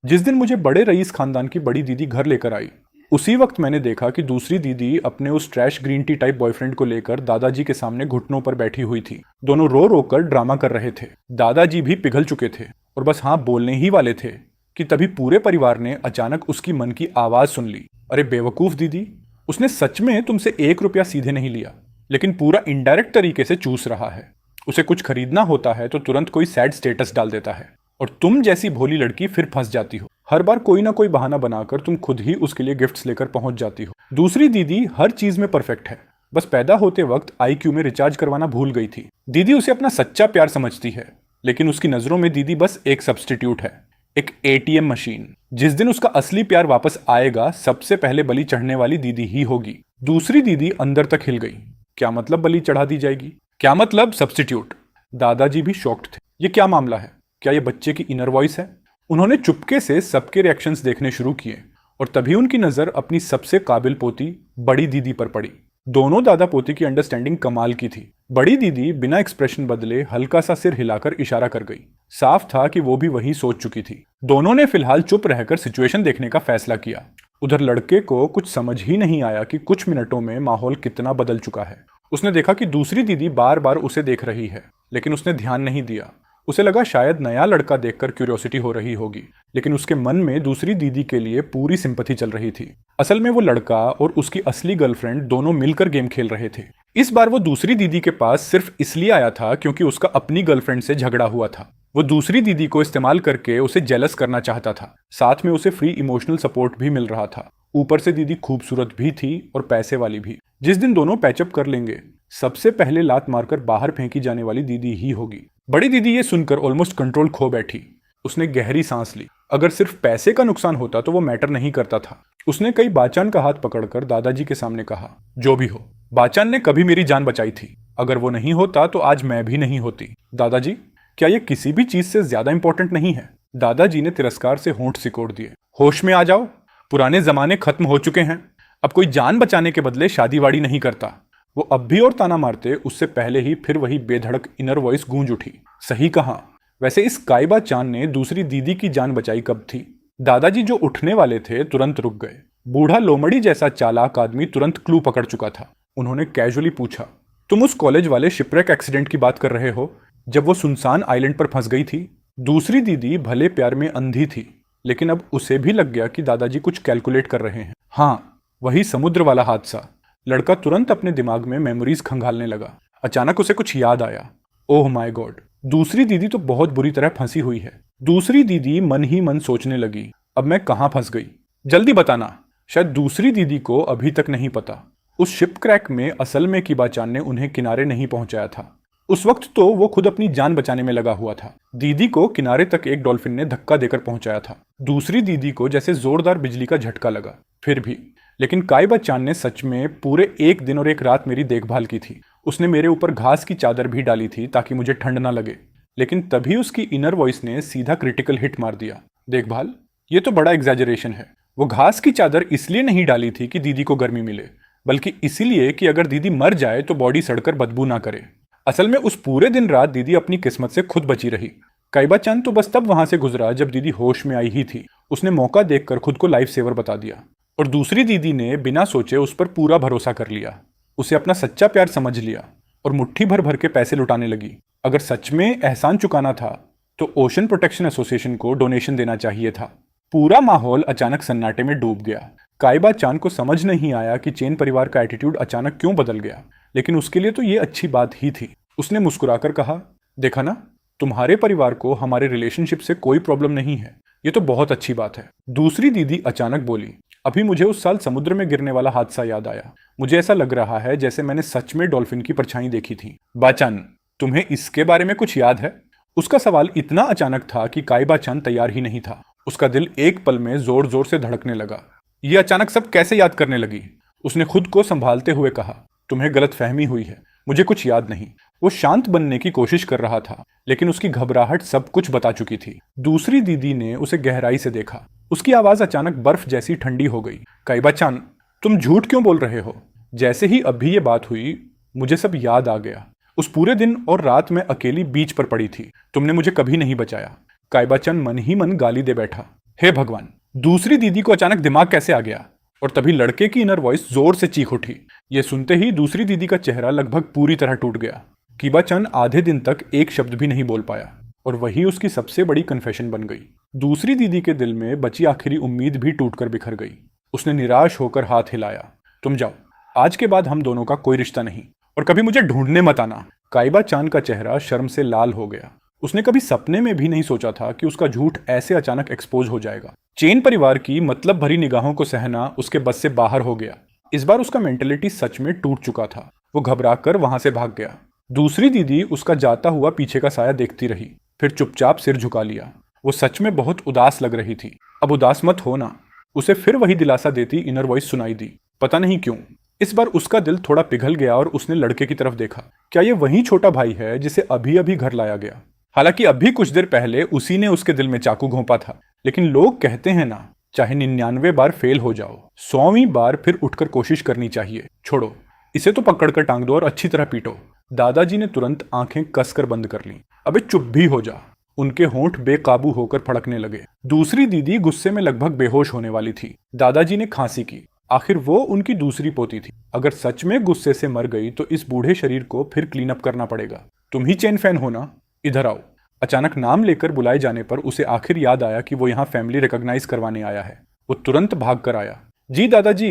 जिस दिन मुझे बड़े रईस खानदान की बड़ी दीदी घर लेकर आई, उसी वक्त मैंने देखा कि दूसरी दीदी अपने उस trash green tea type boyfriend को लेकर दादाजी के सामने घुटनों पर बैठी हुई थी। दोनों रो रो कर ड्रामा कर रहे थे। दादाजी भी पिघल चुके थे और बस हाँ बोलने ही वाले थे कि तभी पूरे परिवार ने अचानक उसकी मन की आवाज सुन ली। अरे बेवकूफ दीदी, उसने सच में तुमसे 1 रुपया सीधे नहीं लिया, लेकिन पूरा इनडायरेक्ट तरीके से चूस रहा है। उसे कुछ खरीदना होता है तो तुरंत कोई सैड स्टेटस डाल देता है और तुम जैसी भोली लड़की फिर फंस जाती हो। हर बार कोई ना कोई बहाना बनाकर तुम खुद ही उसके लिए गिफ्ट्स लेकर पहुंच जाती हो। दूसरी दीदी हर चीज में परफेक्ट है, बस पैदा होते वक्त आईक्यू में रिचार्ज करवाना भूल गई थी। दीदी उसे अपना सच्चा प्यार समझती है, लेकिन उसकी नजरों में दीदी बस एक सब्स्टिट्यूट है, एक एटीएम मशीन। जिस दिन उसका असली प्यार वापस आएगा, सबसे पहले बलि चढ़ने वाली दीदी ही होगी। दूसरी दीदी अंदर तक हिल गई। क्या मतलब बलि चढ़ा दी जाएगी? क्या मतलब सब्स्टिट्यूट? दादाजी भी शॉक्ड थे। ये क्या मामला है? क्या ये बच्चे की इनर वॉइस है? उन्होंने चुपके से सबके रिएक्शंस देखने शुरू किए और तभी उनकी नजर अपनी सबसे काबिल पोती बड़ी दीदी पर पड़ी। दोनों दादा पोती की अंडरस्टैंडिंग कमाल की थी। बड़ी दीदी बिना एक्सप्रेशन बदले हल्का सा सिर हिलाकर इशारा कर गई। साफ था कि वो भी वही सोच चुकी थी। दोनों ने फिलहाल चुप रहकर सिचुएशन देखने का फैसला किया। उधर लड़के को कुछ समझ ही नहीं आया कि कुछ मिनटों में माहौल कितना बदल चुका है। उसने देखा कि दूसरी दीदी बार बार उसे देख रही है, लेकिन उसने ध्यान नहीं दिया। उसे लगा शायद नया लड़का देखकर क्यूरियोसिटी हो रही होगी, लेकिन उसके मन में दूसरी दीदी के लिए पूरी सिंपैथी चल रही थी। असल में वो लड़का और उसकी असली गर्लफ्रेंड दोनों मिलकर गेम खेल रहे थे। इस बार वो दूसरी दीदी के पास सिर्फ इसलिए आया था क्योंकि उसका अपनी गर्लफ्रेंड से झगड़ा हुआ था। वो दूसरी दीदी को इस्तेमाल करके उसे जेलस करना चाहता था। साथ में उसे फ्री इमोशनल सपोर्ट भी मिल रहा था। ऊपर से दीदी खूबसूरत भी थी और पैसे वाली भी। जिस दिन दोनों पैचअप कर लेंगे, सबसे पहले लात मारकर बाहर फेंकी जाने वाली दीदी ही होगी। बड़ी दीदी ये सुनकर ऑलमोस्ट कंट्रोल खो बैठी। उसने गहरी सांस ली। अगर सिर्फ पैसे का नुकसान होता तो वो मैटर नहीं करता था। उसने कई बाचान का हाथ पकड़कर दादाजी के सामने कहा, जो भी हो, बाचान ने कभी मेरी जान बचाई थी। अगर वो नहीं होता तो आज मैं भी नहीं होती। दादाजी, क्या ये किसी भी चीज से ज्यादा इंपॉर्टेंट नहीं है? दादाजी ने तिरस्कार से होंठ सिकोड़ दिए। होश में आ जाओ, पुराने जमाने खत्म हो चुके हैं। अब कोई जान बचाने के बदले शादीवाड़ी नहीं करता। वो अब भी और ताना मारते उससे पहले ही फिर वही बेधड़क इनर वॉइस गूंज उठी। सही कहा। वैसे इस काइबा चांद ने दूसरी दीदी की जान बचाई कब थी? दादाजी जो उठने वाले थे तुरंत रुक गए। बूढ़ा लोमड़ी जैसा चालाक आदमी तुरंत क्लू पकड़ चुका था। उन्होंने कैजुअली पूछा, तुम उस कॉलेज वाले शिपरेक एक्सीडेंट की बात कर रहे हो जब वो सुनसान आइलैंड पर फंस गई थी? दूसरी दीदी भले प्यार में अंधी थी, लेकिन अब उसे भी लग गया कि दादाजी कुछ कैलकुलेट कर रहे हैं। हाँ, वही समुद्र वाला हादसा। लड़का तुरंत अपने दिमाग में मेमोरीज खंगालने लगा। अचानक उसे कुछ याद आया। ओह माय गॉड, दूसरी दीदी तो बहुत बुरी तरह फंसी हुई है। दूसरी दीदी मन ही मन सोचने लगी, अब मैं कहां फंस गई? जल्दी बताना। शायद दूसरी दीदी को अभी तक नहीं पता, उस शिप क्रैक में असल में किबाचान ने उन्हें किनारे नहीं पहुंचाया था। उस वक्त तो वो खुद अपनी जान बचाने में लगा हुआ था। दीदी को किनारे तक एक डॉल्फिन ने धक्का देकर पहुंचाया था। दूसरी दीदी को जैसे जोरदार बिजली का झटका लगा। फिर भी, लेकिन काइबा चांद ने सच में पूरे 1 दिन और 1 रात मेरी देखभाल की थी। उसने मेरे ऊपर घास की चादर भी डाली थी ताकि मुझे ठंड ना लगे। लेकिन तभी उसकी इनर वॉइस ने सीधा क्रिटिकल हिट मार दिया। देखभाल? ये तो बड़ा एग्जैजरेशन है। वो घास की चादर इसलिए नहीं डाली थी कि दीदी को गर्मी मिले, बल्कि इसीलिए कि अगर दीदी मर जाए तो बॉडी सड़कर बदबू ना करे। असल में उस पूरे दिन रात दीदी अपनी किस्मत से खुद बची रही। काइबा चांद तो बस तब वहां से गुजरा जब दीदी होश में आई ही थी। उसने मौका देखकर खुद को लाइफ सेवर बता दिया और दूसरी दीदी ने बिना सोचे उस पर पूरा भरोसा कर लिया। उसे अपना सच्चा प्यार समझ लिया और मुट्ठी भर भर के पैसे लुटाने लगी। अगर सच में एहसान चुकाना था तो ओशन प्रोटेक्शन एसोसिएशन को डोनेशन देना चाहिए था। पूरा माहौल अचानक सन्नाटे में डूब गया। काइबा चांद को समझ नहीं आया कि चेन परिवार का एटीट्यूड अचानक क्यों बदल गया, लेकिन उसके लिए तो ये अच्छी बात ही थी। उसने मुस्कुराकर कहा, देखा ना, तुम्हारे परिवार को हमारे रिलेशनशिप से कोई प्रॉब्लम नहीं है। ये तो बहुत अच्छी बात है। दूसरी दीदी अचानक बोली, अभी मुझे उस साल समुद्र में गिरने वाला हादसा याद आया। मुझे ऐसा लग रहा है जैसे मैंने सच में डॉल्फिन की परछाई देखी थी। बाचान, तुम्हें इसके बारे में कुछ याद है? उसका सवाल इतना अचानक था कि काइबा चांद तैयार ही नहीं था। उसका दिल एक पल में जोर जोर से धड़कने लगा। ये अचानक सब कैसे याद करने लगी? उसने खुद को संभालते हुए कहा, तुम्हें गलत फहमी हुई है, मुझे कुछ याद नहीं। वो शांत बनने की कोशिश कर रहा था, लेकिन उसकी घबराहट सब कुछ बता चुकी थी। दूसरी दीदी ने उसे गहराई से देखा। उसकी आवाज अचानक बर्फ जैसी ठंडी हो गई। काइबा चांद, तुम झूठ क्यों बोल रहे हो? जैसे ही अभी ये बात हुई, मुझे सब याद आ गया। उस पूरे दिन और रात मैं अकेली बीच पर पड़ी थी। तुमने मुझे कभी नहीं बचाया। काइबा चांद मन ही मन गाली दे बैठा। हे भगवान, दूसरी दीदी को अचानक दिमाग कैसे आ गया? और तभी लड़के की इनर वॉइस जोर से चीख उठी। ये सुनते ही दूसरी दीदी का चेहरा लगभग पूरी तरह टूट गया। कीबा चंद आधे दिन तक एक शब्द भी नहीं बोल पाया, और वही उसकी सबसे बड़ी कन्फेशन बन गई। दूसरी दीदी के दिल में बची आखिरी उम्मीद भी टूटकर बिखर गई। उसने निराश होकर हाथ हिलाया। तुम जाओ, आज के बाद हम दोनों का कोई रिश्ता नहीं, और कभी मुझे ढूंढने मत आना। काइबा चांद का चेहरा शर्म से लाल हो गया। उसने कभी सपने में भी नहीं सोचा था कि उसका झूठ ऐसे अचानक एक्सपोज हो जाएगा। चेन परिवार की मतलब भरी निगाहों को सहना उसके बस से बाहर हो गया। इस बार उसका मेंटेलिटी सच में टूट चुका था। वो घबराकर वहां से भाग गया। दूसरी दीदी उसका जाता हुआ पीछे का साया देखती रही, फिर चुपचाप सिर झुका लिया। वो सच में बहुत उदास लग रही थी। अब उदास मत हो ना, उसे फिर वही दिलासा देती इनर वॉइस सुनाई दी। पता नहीं क्यों इस बार उसका दिल थोड़ा पिघल गया और उसने लड़के की तरफ देखा। क्या ये वही छोटा भाई है जिसे अभी अभी घर लाया गया? हालांकि अभी कुछ देर पहले उसी ने उसके दिल में चाकू घोंपा था। लेकिन लोग कहते हैं ना, चाहे 99 बार फेल हो जाओ, 100वीं बार फिर उठकर कोशिश करनी चाहिए। छोड़ो, इसे तो पकड़कर टांग दो और अच्छी तरह पीटो। दादाजी ने तुरंत आंखें कसकर बंद कर लीं। अबे चुप भी हो जा। उनके होंठ बेकाबू होकर फड़कने लगे। दूसरी दीदी गुस्से में लगभग बेहोश होने वाली थी। दादाजी ने खांसी की। आखिर वो उनकी दूसरी पोती थी। अगर सच में गुस्से से मर गई तो इस बूढ़े शरीर को फिर क्लीन अप करना पड़ेगा। तुम ही चेन फैन हो ना, इधर आओ। अचानक नाम लेकर बुलाए जाने पर उसे आखिर याद आया कि वो यहाँ फैमिली रिकॉग्नाइज करवाने आया है। वो तुरंत भाग कर आया। जी दादाजी।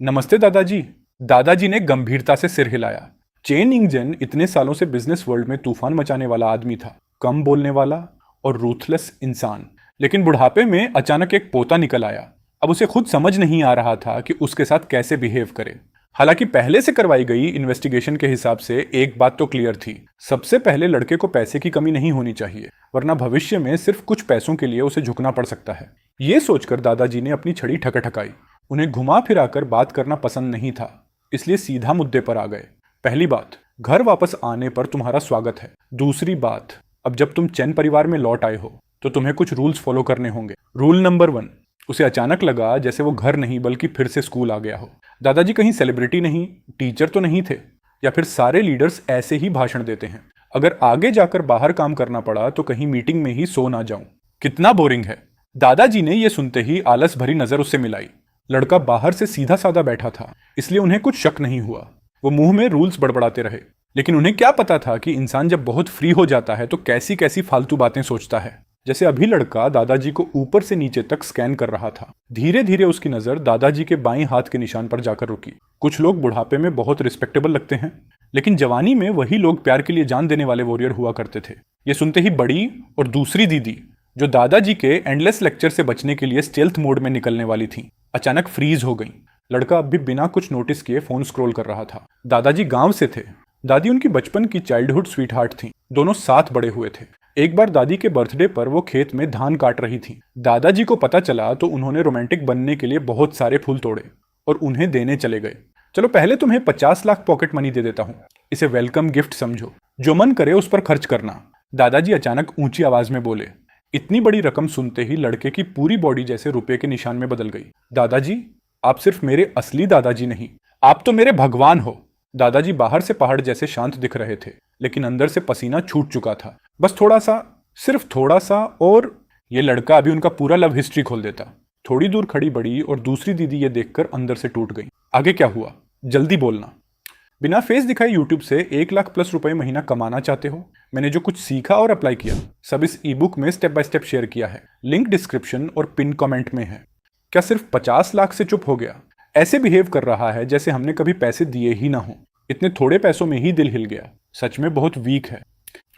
नमस्ते दादाजी। दादाजी ने गंभीरता से सिर हिलाया। चेन इंगजन इतने सालों से बिजनेस वर्ल्ड में तूफान मचाने वाला आदमी था, कम बोलने वाला और रूथलेस इंसान। लेकिन बुढ़ापे में अचानक एक पोता निकल आया। अब उसे खुद समझ नहीं आ रहा था कि उसके साथ कैसे बिहेव करे। हालांकि पहले से करवाई गई इन्वेस्टिगेशन के हिसाब से एक बात तो क्लियर थी। सबसे पहले लड़के को पैसे की कमी नहीं होनी चाहिए, वरना भविष्य में सिर्फ कुछ पैसों के लिए उसे झुकना पड़ सकता है। ये सोचकर दादाजी ने अपनी छड़ी ठकठकाई। उन्हें घुमा फिराकर बात करना पसंद नहीं था, इसलिए सीधा मुद्दे पर आ गए। पहली बात, घर वापस आने पर तुम्हारा स्वागत है। दूसरी बात, अब जब तुम चैन परिवार में लौट आए हो तो तुम्हें कुछ रूल्स फॉलो करने होंगे। Rule number 1। उसे अचानक लगा जैसे वो घर नहीं बल्कि फिर से स्कूल आ गया हो। दादाजी कहीं सेलिब्रिटी नहीं, टीचर तो नहीं थे, या फिर सारे लीडर्स ऐसे ही भाषण देते हैं। अगर आगे जाकर बाहर काम करना पड़ा तो कहीं मीटिंग में ही सो ना जाऊं। कितना बोरिंग है। दादाजी ने यह सुनते ही आलस भरी नजर उससे मिलाई। लड़का बाहर से सीधा साधा बैठा था, इसलिए उन्हें कुछ शक नहीं हुआ। वो मुंह में रूल्स बड़बड़ाते रहे, लेकिन उन्हें क्या पता था कि इंसान जब बहुत फ्री हो जाता है तो कैसी कैसी फालतू बातें सोचता है। जैसे अभी लड़का दादाजी को ऊपर से नीचे तक स्कैन कर रहा था। धीरे धीरे उसकी नजर दादाजी के बाईं हाथ के निशान पर जाकर रुकी। कुछ लोग बुढ़ापे में बहुत रिस्पेक्टेबल लगते हैं, लेकिन जवानी में वही लोग प्यार के लिए जान देने वाले वॉरियर हुआ करते थे। ये सुनते ही बड़ी और दूसरी दीदी, जो दादाजी के एंडलेस लेक्चर से बचने के लिए स्टेल्थ मोड में निकलने वाली थी, अचानक फ्रीज हो गई। लड़का अब भी बिना कुछ नोटिस किए फोन स्क्रॉल कर रहा था। दादाजी गांव से थे। दादी उनकी बचपन की चाइल्डहुड स्वीटहार्ट थी। दोनों साथ बड़े हुए थे। एक बार दादी के बर्थडे पर वो खेत में धान काट रही थी। दादाजी को पता चला तो उन्होंने रोमांटिक बनने के लिए बहुत सारे फूल तोड़े और उन्हें देने चले गए। चलो पहले तुम्हें 50 लाख पॉकेट मनी दे देता हूँ, इसे वेलकम गिफ्ट समझो, जो मन करे उस पर खर्च करना। दादाजी अचानक ऊंची आवाज में बोले। इतनी बड़ी रकम सुनते ही लड़के की पूरी बॉडी जैसे रुपए के निशान में बदल गई। दादाजी, आप सिर्फ मेरे असली दादाजी नहीं, आप तो मेरे भगवान हो। दादाजी बाहर से पहाड़ जैसे शांत दिख रहे थे, लेकिन अंदर से पसीना छूट चुका था। बस थोड़ा सा, सिर्फ थोड़ा सा, और ये लड़का अभी उनका पूरा लव हिस्ट्री खोल देता। थोड़ी दूर खड़ी बड़ी और दूसरी दीदी ये देखकर अंदर से टूट गई। आगे क्या हुआ, जल्दी बोलना। बिना फेस दिखाए यूट्यूब से 1 लाख प्लस रुपए महीना कमाना चाहते हो? मैंने जो कुछ सीखा और अप्लाई किया सब इस ई बुक में स्टेप बाय स्टेप शेयर किया है। लिंक डिस्क्रिप्शन और पिन कमेंट में है। क्या सिर्फ 50 लाख से चुप हो गया? ऐसे बिहेव कर रहा है जैसे हमने कभी पैसे दिए ही ना हो। इतने थोड़े पैसों में ही दिल हिल गया। सच में बहुत वीक है।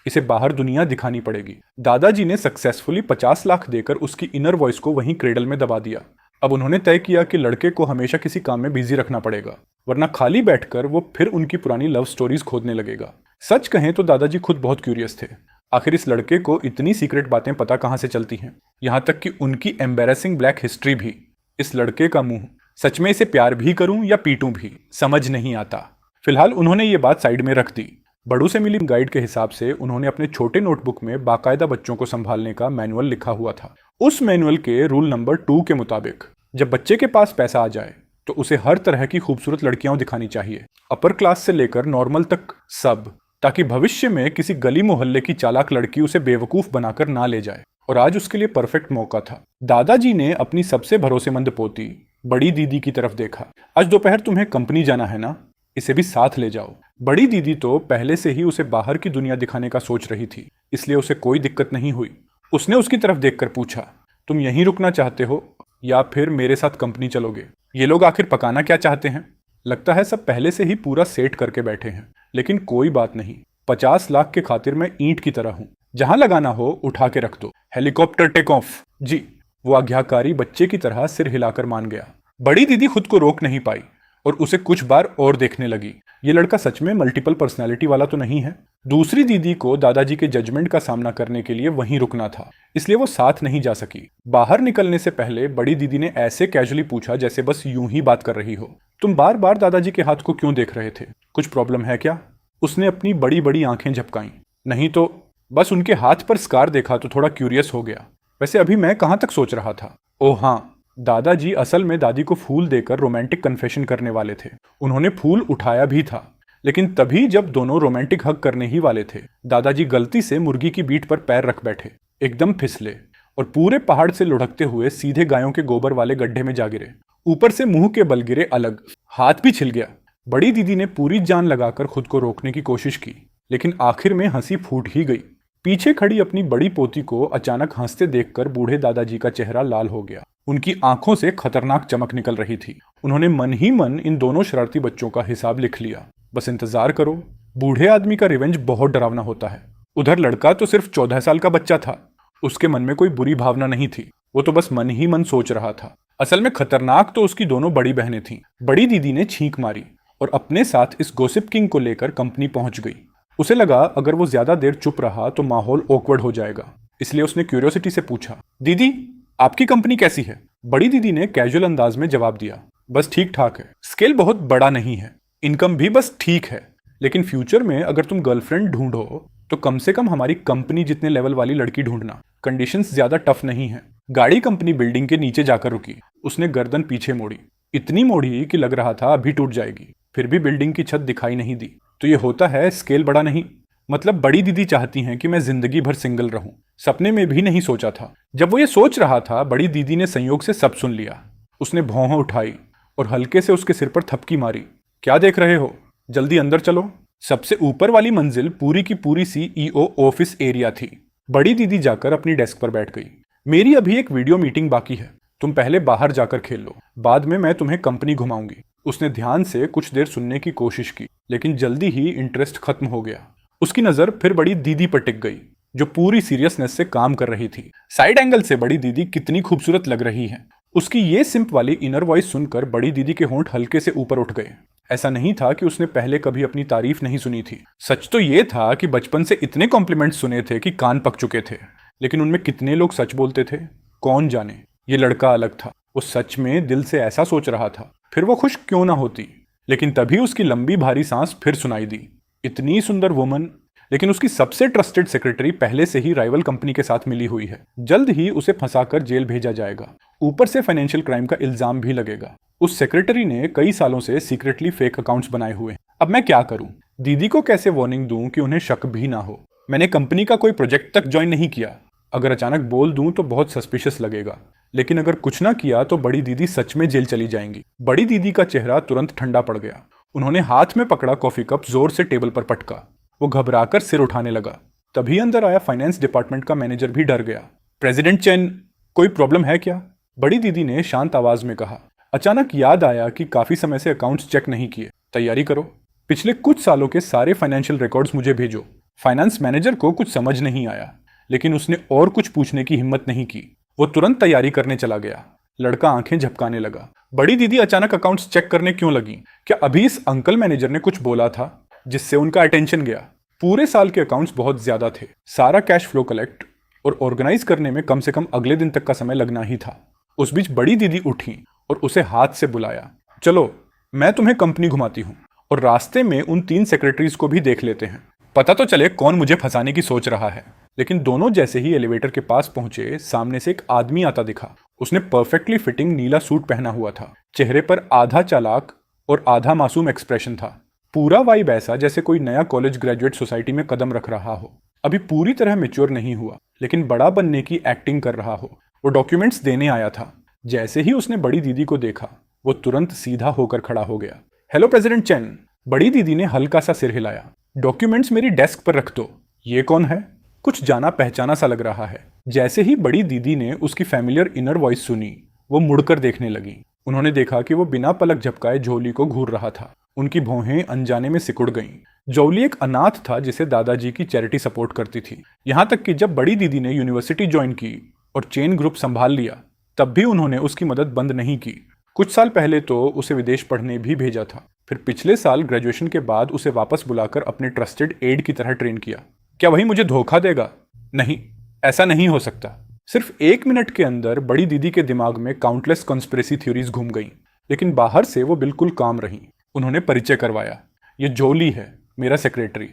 इसे बाहर दुनिया दिखानी पड़ेगी। दादाजी ने सक्सेसफुली 50 लाख देकर उसकी इनर वॉइस को वहीं क्रेडल में दबा दिया। अब उन्होंने तय किया कि लड़के को हमेशा किसी काम में बिजी रखना पड़ेगा, वरना खाली बैठकर वो फिर उनकी पुरानी लव स्टोरीज खोदने लगेगा। सच कहें तो दादाजी खुद बहुत क्यूरियस थे। आखिर इस लड़के को इतनी सीक्रेट बातें पता कहां से चलती हैं, यहां तक कि उनकी एम्बेरसिंग ब्लैक हिस्ट्री भी। इस लड़के का मुंह, सच में इसे प्यार भी करूं या पीटूं भी समझ नहीं आता। फिलहाल उन्होंने ये बात साइड में रख दी। बड़ों से मिली गाइड के हिसाब से उन्होंने अपने छोटे नोटबुक में बाकायदा बच्चों को संभालने का मैनुअल लिखा हुआ था। उस मैनुअल के रूल नंबर 2 के मुताबिक जब बच्चे के पास पैसा आ जाए तो उसे हर तरह की खूबसूरत लड़कियां दिखानी चाहिए, अपर क्लास से लेकर नॉर्मल तक सब, ताकि भविष्य में किसी गली मोहल्ले की चालाक लड़की उसे बेवकूफ बनाकर ना ले जाए। और आज उसके लिए परफेक्ट मौका था। दादाजी ने अपनी सबसे भरोसेमंद पोती बड़ी दीदी की तरफ देखा। आज दोपहर तुम्हें कंपनी जाना है ना, इसे भी साथ ले जाओ। बड़ी दीदी तो पहले से ही उसे बाहर की दुनिया दिखाने का सोच रही थी, इसलिए उसे कोई दिक्कत नहीं हुई। उसने उसकी तरफ देखकर पूछा, तुम यहीं रुकना चाहते हो या फिर मेरे साथ कंपनी चलोगे? ये लोग आखिर पकाना क्या चाहते हैं? लगता है सब पहले से ही पूरा सेट करके बैठे हैं। लेकिन कोई बात नहीं, 50 लाख के खातिर मैं ईंट की तरह हूं, जहां लगाना हो उठा के रख दो। Helicopter take off. जी। वो आज्ञाकारी बच्चे की तरह सिर हिलाकर मान गया। बड़ी दीदी खुद को रोक नहीं पाई और उसे कुछ बार और देखने लगी। ये लड़का सच में मल्टीपल पर्सनैलिटी वाला तो नहीं है? दूसरी दीदी को दादाजी के जजमेंट का सामना करने के लिए वहीं रुकना था, इसलिए वो साथ नहीं जा सकी। बाहर निकलने से पहले बड़ी दीदी ने ऐसे कैजुअली पूछा जैसे बस यूं ही बात कर रही हो, तुम बार बार दादाजी के हाथ को क्यों देख रहे थे? कुछ प्रॉब्लम है क्या? उसने अपनी बड़ी बड़ी आंखें झपकाईं। नहीं तो बस उनके हाथ पर स्कार देखा तो थोड़ा क्यूरियस हो गया। वैसे अभी मैं कहाँ तक सोच रहा था? ओह हाँ, दादाजी असल में दादी को फूल देकर रोमांटिक कन्फेशन करने वाले थे। उन्होंने फूल उठाया भी था, लेकिन तभी जब दोनों रोमांटिक हग करने ही वाले थे, दादाजी गलती से मुर्गी की बीट पर पैर रख बैठे, एकदम फिसले और पूरे पहाड़ से लुढ़कते हुए सीधे गायों के गोबर वाले गड्ढे में जा गिरे। ऊपर से मुंह के बल गिरे अलग, हाथ भी छिल गया। बड़ी दीदी ने पूरी जान लगाकर खुद को रोकने की कोशिश की, लेकिन आखिर में हंसी फूट ही गई। पीछे खड़ी अपनी बड़ी पोती को अचानक हंसते देखकर बूढ़े दादाजी का चेहरा लाल हो गया। उनकी आंखों से खतरनाक चमक निकल रही थी। उन्होंने मन ही मन इन दोनों शरारती बच्चों का हिसाब लिख लिया। बस इंतजार करो, बूढ़े आदमी का रिवेंज बहुत डरावना होता है। उधर लड़का तो सिर्फ 14 साल का बच्चा था, उसके मन में कोई बुरी भावना नहीं थी, वो तो बस मन ही मन सोच रहा था। असल में खतरनाक तो उसकी दोनों बड़ी बहनें थीं। बड़ी दीदी ने छींक मारी और अपने साथ इस गॉसिप किंग को लेकर कंपनी पहुंच गई। उसे लगा अगर वो ज्यादा देर चुप रहा तो माहौल ऑकवर्ड हो जाएगा, इसलिए उसने क्यूरियोसिटी से पूछा, दीदी आपकी कंपनी कैसी है? बड़ी दीदी ने कैजुअल अंदाज में जवाब दिया, बस ठीक ठाक है। स्केल बहुत बड़ा नहीं है, इनकम भी बस ठीक है, लेकिन फ्यूचर में अगर तुम गर्लफ्रेंड ढूंढो तो कम से कम हमारी कंपनी जितने लेवल वाली लड़की ढूंढना। कंडीशंस ज्यादा टफ नहीं है। गाड़ी कंपनी बिल्डिंग के नीचे जाकर रुकी। उसने गर्दन पीछे मोड़ी, इतनी मोड़ी कि लग रहा था अभी टूट जाएगी, फिर भी बिल्डिंग की छत दिखाई नहीं दी। तो ये होता है स्केल बड़ा नहीं। मतलब बड़ी दीदी चाहती हैं कि मैं जिंदगी भर सिंगल रहूं। सपने में भी नहीं सोचा था। जब वो ये सोच रहा था, बड़ी दीदी ने संयोग से सब सुन लिया। उसने भौं उठाई और हल्के से उसके सिर पर थपकी मारी। क्या देख रहे हो, जल्दी अंदर चलो। सबसे ऊपर वाली मंजिल पूरी की पूरी सीईओ ऑफिस एरिया थी। बड़ी दीदी जाकर अपनी डेस्क पर बैठ गई। मेरी अभी एक वीडियो मीटिंग बाकी है, तुम पहले बाहर जाकर खेल लो, बाद में मैं तुम्हें कंपनी घुमाऊंगी। उसने ध्यान से कुछ देर सुनने की कोशिश की, लेकिन जल्दी ही इंटरेस्ट खत्म हो गया। उसकी नजर फिर बड़ी दीदी पर टिक गई, जो पूरी सीरियसनेस से काम कर रही थी। साइड एंगल से बड़ी दीदी कितनी खूबसूरत लग रही है। उसकी ये सिंप वाली इनर वॉइस सुनकर बड़ी दीदी के होंठ हल्के से ऊपर उठ गए। ऐसा नहीं था कि उसने पहले कभी अपनी तारीफ नहीं सुनी थी। सच तो ये था कि बचपन से इतने कॉम्प्लीमेंट्स सुने थे कि कान पक चुके थे, लेकिन उनमें कितने लोग सच बोलते थे कौन जाने। ये लड़का अलग था, वो सच में दिल से ऐसा सोच रहा था, फिर वो खुश क्यों ना होती। लेकिन तभी उसकी लंबी भारी सांस फिर सुनाई दी। इतनी सुंदर वुमन, लेकिन उसकी सबसे ट्रस्टेड सेक्रेटरी पहले से ही राइवल कंपनी के साथ मिली हुई है। जल्द ही उसे फंसाकर जेल भेजा जाएगा, ऊपर से फाइनेंशियल क्राइम का इल्जाम भी लगेगा। उस सेक्रेटरी ने कई सालों से सीक्रेटली फेक अकाउंट्स बनाए हुए हैं। अब मैं क्या करूं? दीदी को कैसे वार्निंग दूं कि उन्हें शक भी ना हो? मैंने कंपनी का कोई प्रोजेक्ट तक ज्वाइन नहीं किया। अगर अचानक बोल दूं तो बहुत सस्पिशियस लगेगा, लेकिन अगर कुछ ना किया तो बड़ी दीदी सच में जेल चली जाएंगी। बड़ी दीदी का चेहरा तुरंत ठंडा पड़ गया। उन्होंने हाथ में पकड़ा कॉफी कप जोर से टेबल पर पटका। वो घबराकर सिर उठाने लगा। तभी अंदर आया फाइनेंस डिपार्टमेंट का मैनेजर भी डर गया। प्रेसिडेंट चेन, कोई प्रॉब्लम है क्या? बड़ी दीदी ने शांत आवाज में कहा। अचानक याद आया कि काफी समय से अकाउंट्स चेक नहीं किए। तैयारी करो, पिछले कुछ सालों के सारे फाइनेंशियल रिकॉर्ड्स मुझे भेजो। फाइनेंस मैनेजर को कुछ समझ नहीं आया, लेकिन उसने और कुछ पूछने की हिम्मत नहीं की। वो तुरंत तैयारी करने चला गया। लड़का आंखें झपकाने लगा। बड़ी दीदी अचानक अकाउंट्स चेक करने क्यों लगी? क्या अभी इस अंकल मैनेजर ने कुछ बोला था जिससे उनका अटेंशन गया? पूरे साल के अकाउंट्स बहुत ज्यादा थे। सारा कैश फ्लो कलेक्ट और ऑर्गेनाइज करने में कम से कम अगले दिन तक का समय लगना ही था। उस बीच बड़ी दीदी उठी और उसे हाथ से बुलाया। चलो, मैं तुम्हें कंपनी घुमाती हूँ और रास्ते में उन 3 सेक्रेटरीज को भी देख लेते हैं, पता तो चले कौन मुझे फंसाने की सोच रहा है। लेकिन दोनों जैसे ही एलिवेटर के पास पहुंचे, सामने से एक आदमी आता दिखा। उसने परफेक्टली फिटिंग नीला सूट पहना हुआ था। चेहरे पर आधा चालाक और आधा मासूम एक्सप्रेशन था। पूरा वाइब ऐसा जैसे कोई नया कॉलेज ग्रेजुएट सोसाइटी में कदम रख रहा हो। अभी पूरी तरह मैच्योर नहीं हुआ, लेकिन बड़ा बनने की एक्टिंग कर रहा हो। वो डॉक्यूमेंट्स देने आया था। जैसे ही उसने बड़ी दीदी को देखा, वो तुरंत सीधा होकर खड़ा हो गया। Hello president chain. बड़ी दीदी ने हल्का सा सिर हिलाया। डॉक्यूमेंट्स मेरी डेस्क पर रख दो। ये कौन है? कुछ जाना पहचाना सा लग रहा है। जैसे ही बड़ी दीदी ने उसकी फैमिलियर इनर वॉइस सुनी, वो मुड़कर देखने लगी। उन्होंने देखा कि वो बिना पलक झपकाए जोली को घूर रहा था। उनकी भौहें अनजाने में सिकुड़ गईं। जोली एक अनाथ था जिसे दादाजी की चैरिटी सपोर्ट करती थी। यहाँ तक कि जब बड़ी दीदी ने यूनिवर्सिटी ज्वाइन की और चेन ग्रुप संभाल लिया, तब भी उन्होंने उसकी मदद बंद नहीं की। कुछ साल पहले तो उसे विदेश पढ़ने भी भेजा था। फिर पिछले साल ग्रेजुएशन के बाद उसे वापस बुलाकर अपने ट्रस्टेड एड की तरह ट्रेन किया। क्या वही मुझे धोखा देगा? नहीं, ऐसा नहीं हो सकता। सिर्फ 1 मिनट के अंदर बड़ी दीदी के दिमाग में काउंटलेस कॉन्स्पिरेसी थ्योरीज घूम गईं, लेकिन बाहर से वो बिल्कुल काम रही। उन्होंने परिचय करवाया। ये जोली है, मेरा सेक्रेटरी।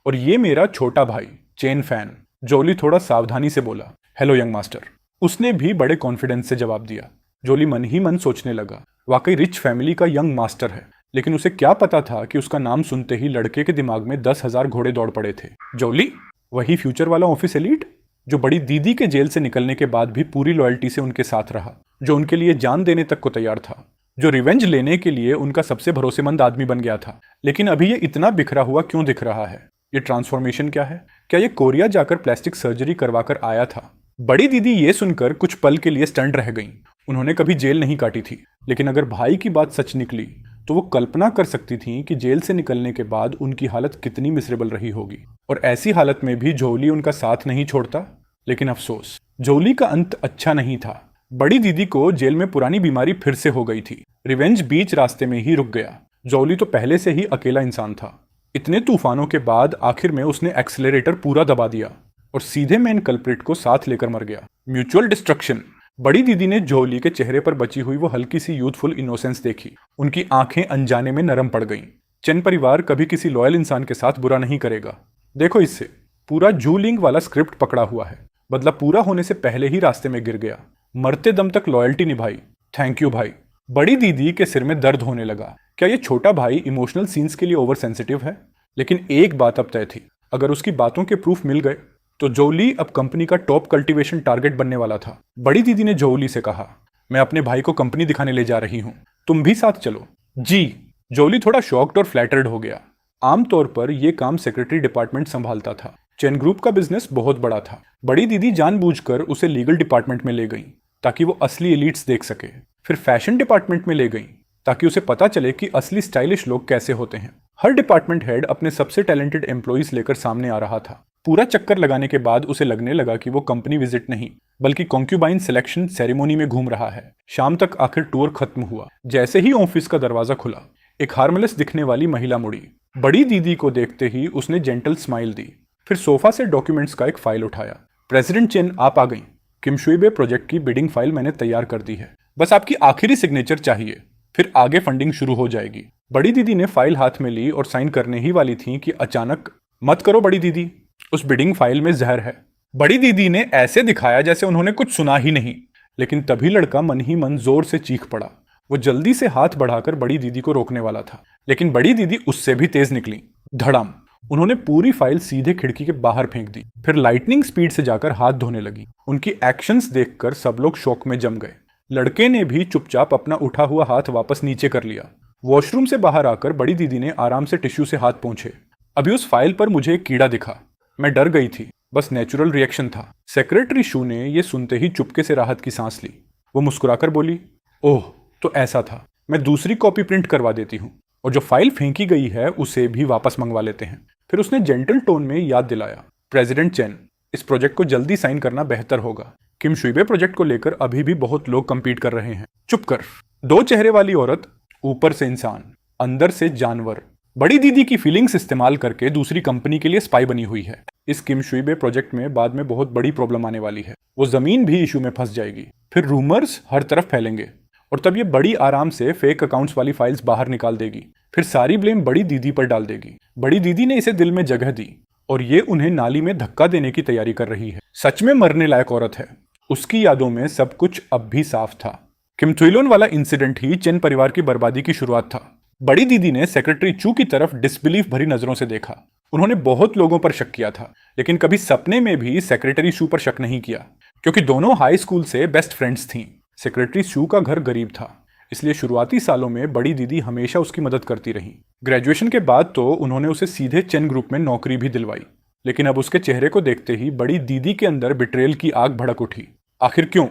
और ये मेरा छोटा भाई चेन फैन। जोली थोड़ा सावधानी से बोला, हेलो यंग मास्टर। उसने भी बड़े कॉन्फिडेंस से जवाब दिया। जोली मन ही मन सोचने लगा, वाकई रिच फैमिली का यंग मास्टर है। लेकिन उसे क्या पता था कि उसका नाम सुनते ही लड़के के दिमाग में 10,000 घोड़े दौड़ पड़े थे। जोली, वही फ्यूचर वाला ऑफिस एलीट जो बड़ी दीदी के जेल से निकलने के बाद भी पूरी लॉयल्टी से उनके साथ रहा, जो उनके लिए जान देने तक को तैयार था, जो रिवेंज लेने के लिए उनका सबसे भरोसेमंद आदमी बन गया था। लेकिन अभी ये इतना बिखरा हुआ क्यों दिख रहा है? ये ट्रांसफॉर्मेशन क्या है? क्या ये कोरिया जाकर प्लास्टिक सर्जरी करवाकर आया था? बड़ी दीदी ये सुनकर कुछ पल के लिए स्टंट रह गईं। उन्होंने कभी जेल नहीं काटी थी, लेकिन अगर भाई की बात सच निकली तो वो कल्पना कर सकती थी कि जेल से निकलने के बाद उनकी हालत कितनी मिसेरेबल रही होगी। और ऐसी हालत में भी जोली उनका साथ नहीं छोड़ता। लेकिन अफसोस, जोली का अंत अच्छा नहीं था। बड़ी दीदी को जेल में पुरानी बीमारी फिर से हो गई थी। रिवेंज बीच रास्ते में ही रुक गया। जोली तो पहले से ही अकेला इंसान था। इतने तूफानों के बाद आखिर में उसने एक्सेलरेटर पूरा दबा दिया और सीधे मेन कल्प्रिट को साथ लेकर मर गया। Mutual destruction. बड़ी दीदी ने जोली के चेहरे पर बची हुई वो हल्की सी यूथफुल इनोसेंस देखी। उनकी आंखें अनजाने में नरम पड़ गईं। चेन परिवार कभी किसी लॉयल इंसान के साथ बुरा नहीं करेगा। देखो, इससे पूरा जूलिंग वाला स्क्रिप्ट पकड़ा हुआ है। बदला पूरा होने से पहले ही रास्ते में गिर गया। मरते दम तक लॉयल्टी निभाई। थैंक यू भाई। बड़ी दीदी के सिर में दर्द होने लगा। क्या ये छोटा भाई इमोशनल सीन्स के लिए ओवर सेंसिटिव है? लेकिन एक बात अब तय थी, अगर उसकी बातों के प्रूफ मिल गए तो जोली अब कंपनी का टॉप कल्टीवेशन टारगेट बनने वाला था। बड़ी दीदी ने जोली से कहा, मैं अपने भाई को कंपनी दिखाने ले जा रही हूं, तुम भी साथ चलो। जी। जोली थोड़ा शॉक्ड और फ्लैटर्ड हो गया। आमतौर पर यह काम सेक्रेटरी डिपार्टमेंट संभालता था। चेन ग्रुप का बिजनेस बहुत बड़ा था। बड़ी दीदी जानबूझकर उसे लीगल डिपार्टमेंट में ले गई ताकि वो असली एलिट्स देख सके। फिर फैशन डिपार्टमेंट में ले गई ताकि उसे पता चले कि असली स्टाइलिश लोग कैसे होते हैं। हर डिपार्टमेंट हेड अपने सबसे टैलेंटेड एम्प्लॉइज लेकर सामने आ रहा था। पूरा चक्कर लगाने के बाद उसे लगने लगा कि वो कंपनी विजिट नहीं बल्कि कॉन्क्यूबाइन सिलेक्शन सेरेमोनी में घूम रहा है। शाम तक आखिर टूर खत्म हुआ। जैसे ही ऑफिस का दरवाजा खुला, एक हार्मलेस दिखने वाली महिला मुड़ी। बड़ी दीदी को देखते ही उसने जेंटल स्माइल दी। फिर सोफा से डॉक्यूमेंट्स का एक फाइल उठाया। प्रेसिडेंट चेन, आप आ गई। किमशुइबे प्रोजेक्ट की बिडिंग फाइल मैंने तैयार कर दी है, बस आपकी आखिरी सिग्नेचर चाहिए, फिर आगे फंडिंग शुरू हो जाएगी। बड़ी दीदी ने फाइल हाथ में ली और साइन करने ही वाली थी कि अचानक, मत करो बड़ी दीदी, उस बिडिंग फाइल में जहर है। बड़ी दीदी ने ऐसे दिखाया जैसे उन्होंने कुछ सुना ही नहीं। लेकिन तभी लड़का मन ही मन जोर से चीख पड़ा। वो जल्दी से हाथ बढ़ाकर बड़ी दीदी को रोकने वाला था, लेकिन बड़ी दीदी उससे भी तेज निकली। धड़ाम। उन्होंने पूरी फाइल सीधे खिड़की के बाहर फेंक दी। फिर लाइटनिंग स्पीड से जाकर हाथ धोने लगी। उनकी एक्शंस देखकर सब लोग शॉक में जम गए। लड़के ने भी चुपचाप अपना उठा हुआ हाथ वापस नीचे कर लिया। वॉशरूम से बाहर आकर बड़ी दीदी ने आराम से टिश्यू से हाथ पोंछे। अभी उस फाइल पर मुझे एक कीड़ा दिखा, मैं डर गई थी, बस नेचुरल रिएक्शन था। सेक्रेटरी शू ने यह सुनते ही चुपके से राहत की सांस ली। वो मुस्कुराकर बोली, ओह तो ऐसा था, मैं दूसरी कॉपी प्रिंट करवा देती हूँ, और जो फाइल फेंकी गई है उसे भी वापस मंगवा लेते हैं। फिर उसने जेंटल टोन में याद दिलाया, प्रेसिडेंट चेन, इस प्रोजेक्ट को जल्दी साइन करना बेहतर होगा। किमशुइबे प्रोजेक्ट को लेकर अभी भी बहुत लोग कंपीट कर रहे हैं। चुप कर। दो चेहरे वाली औरत, ऊपर से इंसान, अंदर से जानवर। बड़ी दीदी की फीलिंग्स इस्तेमाल करके दूसरी कंपनी के लिए स्पाई बनी हुई है। इस किमशुइबे प्रोजेक्ट में बाद में बहुत बड़ी प्रॉब्लम आने वाली है। वो जमीन भी इशू में फंस जाएगी। फिर रूमर्स हर तरफ फैलेंगे और तब ये बड़ी आराम से फेक अकाउंट्स वाली फाइल्स बाहर निकाल देगी। फिर सारी ब्लेम बड़ी दीदी पर डाल देगी। बड़ी दीदी ने इसे दिल में जगह दी और ये उन्हें नाली में धक्का देने की तैयारी कर रही है। सच में मरने लायक औरत है। उसकी यादों में सब कुछ अब भी साफ था। किमथुइलोन वाला इंसिडेंट ही चेन परिवार की बर्बादी की शुरुआत था। बड़ी दीदी ने सेक्रेटरी चू की तरफ डिसबिलीफ भरी नजरों से देखा। उन्होंने बहुत लोगों पर शक किया था, लेकिन कभी सपने में भी सेक्रेटरी शू पर शक नहीं किया, क्योंकि दोनों हाई स्कूल से बेस्ट फ्रेंड्स थीं। सेक्रेटरी शू का घर गरीब था, इसलिए शुरुआती सालों में बड़ी दीदी हमेशा उसकी मदद करती रही। ग्रेजुएशन के बाद तो उन्होंने उसे सीधे चेन ग्रुप में नौकरी भी दिलवाई, लेकिन अब उसके चेहरे को देखते ही बड़ी दीदी के अंदर बिट्रेयल की आग भड़क उठी। आखिर क्यों?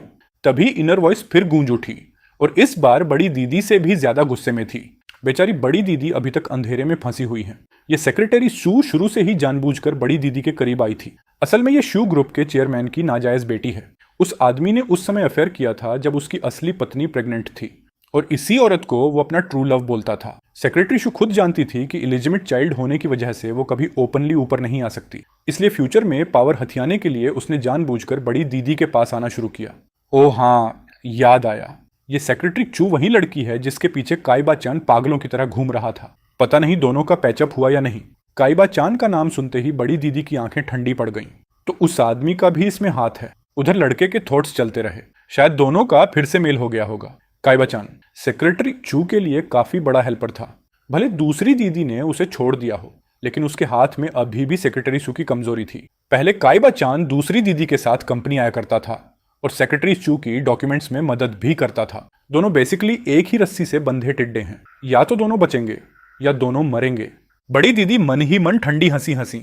तभी इनर वॉइस फिर गूंज उठी, और इस बार बड़ी दीदी से भी ज्यादा गुस्से में थी। बेचारी बड़ी दीदी अभी तक अंधेरे में फंसी हुई है। ये सेक्रेटरी शू शुरू से ही जानबूझकर बड़ी दीदी के करीब आई थी। असल में ये शू ग्रुप के चेयरमैन की नाजायज बेटी है। उस आदमी ने उस समय अफेयर किया था जब उसकी असली पत्नी प्रेग्नेंट थी, और इसी औरत को वो अपना ट्रू लव बोलता था। सेक्रेटरी शू खुद जानती थी कि इलिजिमेट चाइल्ड होने की वजह से वो कभी ओपनली ऊपर नहीं आ सकती, इसलिए फ्यूचर में पावर हथियाने के लिए उसने जानबूझकर बड़ी दीदी के पास आना शुरू किया। ओह हाँ, याद आया, ये सेक्रेटरी चू वही लड़की है जिसके पीछे काइबा चान पागलों की तरह घूम रहा था। पता नहीं दोनों का पैचअप हुआ या नहीं। काइबा चान का नाम सुनते ही बड़ी दीदी की आंखें ठंडी पड़ गईं। तो उस आदमी का भी इसमें हाथ है। उधर लड़के के थॉट्स चलते रहे, शायद दोनों का फिर से मेल हो गया होगा। काइबा चान सेक्रेटरी चू के लिए काफी बड़ा हेल्पर था। भले दूसरी दीदी ने उसे छोड़ दिया हो, लेकिन उसके हाथ में अभी भी सेक्रेटरी चू की कमजोरी थी। पहले काइबा चान दूसरी दीदी के साथ कंपनी आया करता था और सेक्रेटरी चू की डॉक्यूमेंट्स में मदद भी करता था। दोनों बेसिकली एक ही रस्सी से बंधे टिड्डे हैं, या तो दोनों बचेंगे या दोनों मरेंगे। बड़ी दीदी मन ही मन ठंडी हंसी हंसी,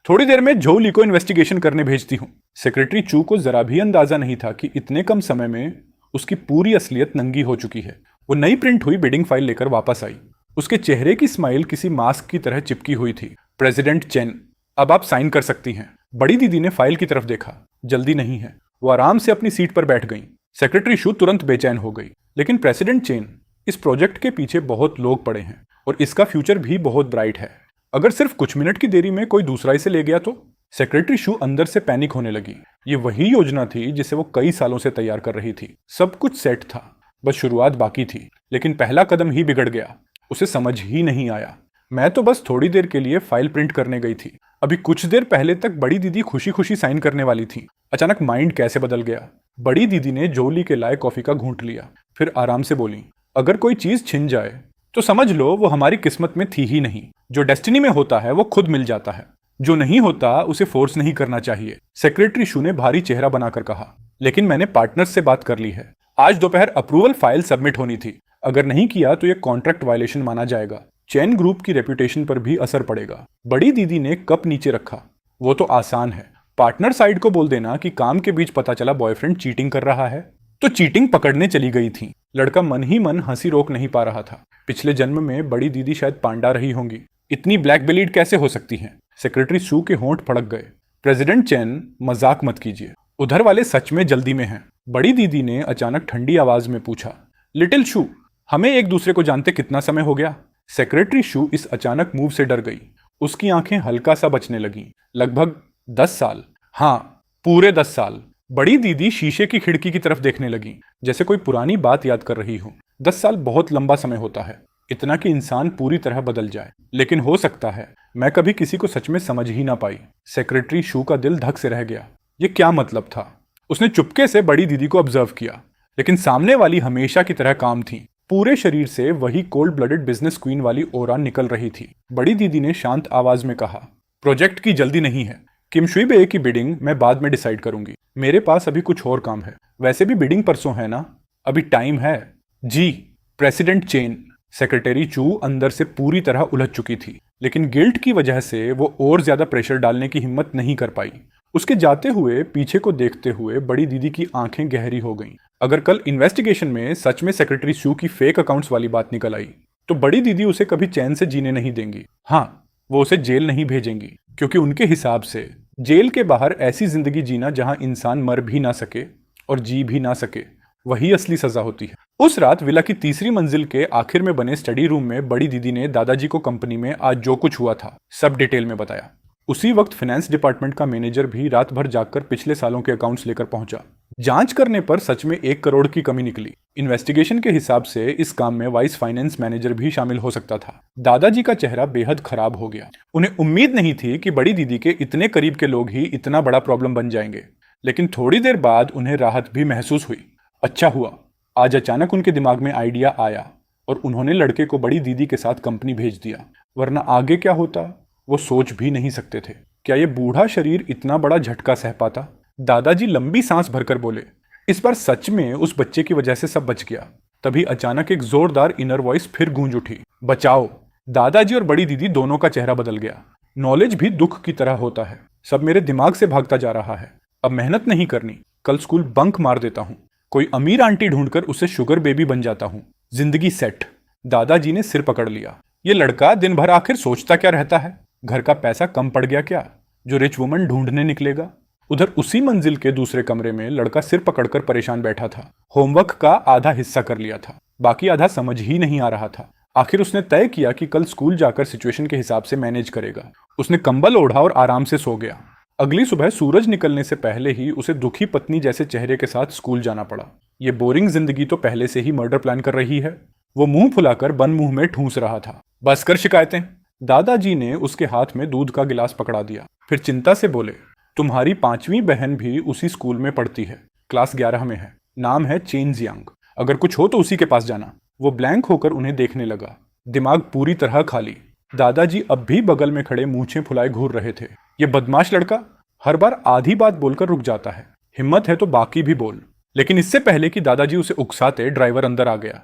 थोड़ी देर में झोली को इन्वेस्टिगेशन करने भेजती हूँ। सेक्रेटरी चू को जरा भी अंदाजा नहीं था कि इतने कम समय में उसकी पूरी असलियत नंगी हो चुकी है। वो नई प्रिंट हुई बिडिंग फाइल लेकर वापस आई। उसके चेहरे की स्माइल किसी मास्क की तरह चिपकी हुई थी। प्रेसिडेंट चेन, अब आप साइन कर सकती हैं। बड़ी दीदी ने फाइल की तरफ देखा। जल्दी नहीं है। वो आराम से अपनी सीट पर बैठ गई। सेक्रेटरी शू तुरंत बेचैन हो गई। लेकिन प्रेसिडेंट चेन, इस प्रोजेक्ट के पीछे बहुत लोग पड़े हैं और इसका फ्यूचर भी बहुत ब्राइट है। अगर सिर्फ कुछ मिनट की देरी में कोई दूसरा इसे ले गया तो? सेक्रेटरी शू अंदर से पैनिक होने लगी। ये वही योजना थी जिसे वो कई सालों से तैयार कर रही थी। सब कुछ सेट था, बस शुरुआत बाकी थी। लेकिन पहला कदम ही बिगड़ गया। उसे समझ ही नहीं आया। मैं तो बस थोड़ी देर के लिए फाइल प्रिंट करने गई थी। अभी कुछ देर पहले तक बड़ी दीदी खुशी खुशी साइन करने वाली थी। अचानक माइंड कैसे बदल गया। बड़ी दीदी ने जोली के लाए कॉफी का घूंट लिया, फिर आराम से बोली, अगर कोई चीज छिन जाए तो समझ लो वो हमारी किस्मत में थी ही नहीं। जो डेस्टिनी में होता है वो खुद मिल जाता है, जो नहीं होता उसे फोर्स नहीं करना चाहिए। सेक्रेटरी शू ने भारी चेहरा बनाकर कहा, लेकिन मैंने पार्टनर्स से बात कर ली है। आज दोपहर अप्रूवल फाइल सबमिट होनी थी। अगर नहीं किया तो ये कॉन्ट्रैक्ट वायलेशन माना जाएगा। चैन ग्रुप की रेपुटेशन पर भी असर पड़ेगा। बड़ी दीदी ने कप नीचे रखा। वो तो आसान है, पार्टनर साइड को बोल देना कि काम के बीच पता चला बॉयफ्रेंड चीटिंग कर रहा है, तो चीटिंग पकड़ने चली गई थी। लड़का मन ही मन हंसी रोक नहीं पा रहा था। पिछले जन्म में बड़ी दीदी शायद पांडा रही होंगी। इतनी ब्लैक बेलीड कैसे हो सकती हैं? सेक्रेटरी शू के होंठ फड़क गए। प्रेसिडेंट चैन, मजाक मत कीजिए, उधर वाले सच में जल्दी में हैं। बड़ी दीदी ने अचानक ठंडी आवाज में पूछा, लिटिल शू, हमें एक दूसरे को जानते कितना समय हो गया? सेक्रेटरी शू इस अचानक मूव से डर गई। उसकी आंखें हल्का सा बचने लगीं। लगभग 10 साल। हाँ, पूरे 10 साल। बड़ी दीदी शीशे की खिड़की की तरफ देखने लगी, जैसे कोई पुरानी बात याद कर रही हो। 10 साल बहुत लंबा समय होता है, इतना कि इंसान पूरी तरह बदल जाए। लेकिन हो सकता है मैं कभी किसी को सच में समझ ही ना पाई। सेक्रेटरी शू का दिल धक से रह गया। ये क्या मतलब था? उसने चुपके से बड़ी दीदी को ऑब्जर्व किया, लेकिन सामने वाली हमेशा की तरह काम थी। पूरे शरीर से वही कोल्ड ब्लडेड बिजनेस क्वीन वाली ओरा निकल रही थी। बड़ी दीदी ने शांत आवाज में कहा, प्रोजेक्ट की जल्दी नहीं है। किम शुई बे की बिडिंग मैं बाद में डिसाइड करूंगी। मेरे पास अभी कुछ और काम है। वैसे भी बिडिंग परसों है ना, अभी टाइम है। जी। President chain. सेक्रेटरी चू अंदर से पूरी तरह उलझ चुकी थी, लेकिन गिल्ट की वजह से वो और ज्यादा प्रेशर डालने की हिम्मत नहीं कर पाई। उसके जाते हुए पीछे को देखते हुए बड़ी दीदी की आंखें गहरी हो गईं। अगर कल इन्वेस्टिगेशन में सच में सेक्रेटरी शू की फेक अकाउंट्स वाली बात निकल आई तो बड़ी दीदी उसे कभी चैन से जीने नहीं देंगी। हाँ, वो उसे जेल नहीं भेजेंगी, क्योंकि उनके हिसाब से जेल के बाहर ऐसी जिंदगी जीना जहां इंसान मर भी ना सके और जी भी ना सके, वही असली सजा होती है। उस रात विला की तीसरी मंजिल के आखिर में बने स्टडी रूम में बड़ी दीदी ने दादाजी को कंपनी में आज जो कुछ हुआ था सब डिटेल में बताया। उसी वक्त फाइनेंस डिपार्टमेंट का मैनेजर भी रात भर जागकर पिछले सालों के अकाउंट्स लेकर पहुंचा। जांच करने पर सच में 1 करोड़ की कमी निकली। इन्वेस्टिगेशन के हिसाब से इस काम में वाइस फाइनेंस मैनेजर भी शामिल हो सकता था। दादाजी का चेहरा बेहद खराब हो गया। उन्हें उम्मीद नहीं थी कि बड़ी दीदी के इतने करीब के लोग ही इतना बड़ा प्रॉब्लम बन जाएंगे, लेकिन थोड़ी देर बाद उन्हें राहत भी महसूस हुई। अच्छा हुआ आज अचानक उनके दिमाग में आइडिया आया और उन्होंने लड़के को बड़ी दीदी के साथ कंपनी भेज दिया, वरना आगे क्या होता वो सोच भी नहीं सकते थे। क्या ये बूढ़ा शरीर इतना बड़ा झटका सह पाता? दादाजी लंबी सांस भरकर बोले, इस बार सच में उस बच्चे की वजह से सब बच गया। तभी अचानक एक जोरदार इनर वॉइस फिर गूंज उठी, बचाओ। दादाजी और बड़ी दीदी दोनों का चेहरा बदल गया। नॉलेज भी दुख की तरह होता है, सब मेरे दिमाग से भागता जा रहा है। अब मेहनत नहीं करनी, कल स्कूल बंक मार देता हूँ, कोई अमीर आंटी ढूंढकर उसे शुगर बेबी बन जाता हूँ, जिंदगी सेट। दादाजी ने सिर पकड़ लिया। ये लड़का दिन भर आखिर सोचता क्या रहता है? घर का पैसा कम पड़ गया क्या जो रिच वुमन ढूंढने निकलेगा? उधर उसी मंजिल के दूसरे कमरे में लड़का सिर पकड़कर परेशान बैठा था। होमवर्क का आधा हिस्सा कर लिया था, बाकी आधा समझ ही नहीं आ रहा था। आखिर उसने तय किया कि कल स्कूल जाकर सिचुएशन के हिसाब से मैनेज करेगा। उसने कंबल ओढ़ा और आराम से सो गया। अगली सुबह सूरज निकलने से पहले ही उसे दुखी पत्नी जैसे चेहरे के साथ स्कूल जाना पड़ा। ये बोरिंग जिंदगी तो पहले से ही मर्डर प्लान कर रही है। वो मुंह फुलाकर बंद मुंह में ठूंस रहा था। बस कर शिकायतें। दादाजी ने उसके हाथ में दूध का गिलास पकड़ा दिया, फिर चिंता से बोले, तुम्हारी 5वीं बहन भी उसी स्कूल में पढ़ती है, क्लास 11 में है, नाम है चेन जियांग, अगर कुछ हो तो उसी के पास जाना। वो ब्लैंक होकर उन्हें देखने लगा, दिमाग पूरी तरह खाली। दादाजी अब भी बगल में खड़े मूंछें फुलाए घूर रहे थे। ये बदमाश लड़का हर बार आधी बात बोलकर रुक जाता है, हिम्मत है तो बाकी भी बोल। लेकिन इससे पहले कि दादाजी उसे उकसाते, ड्राइवर अंदर आ गया।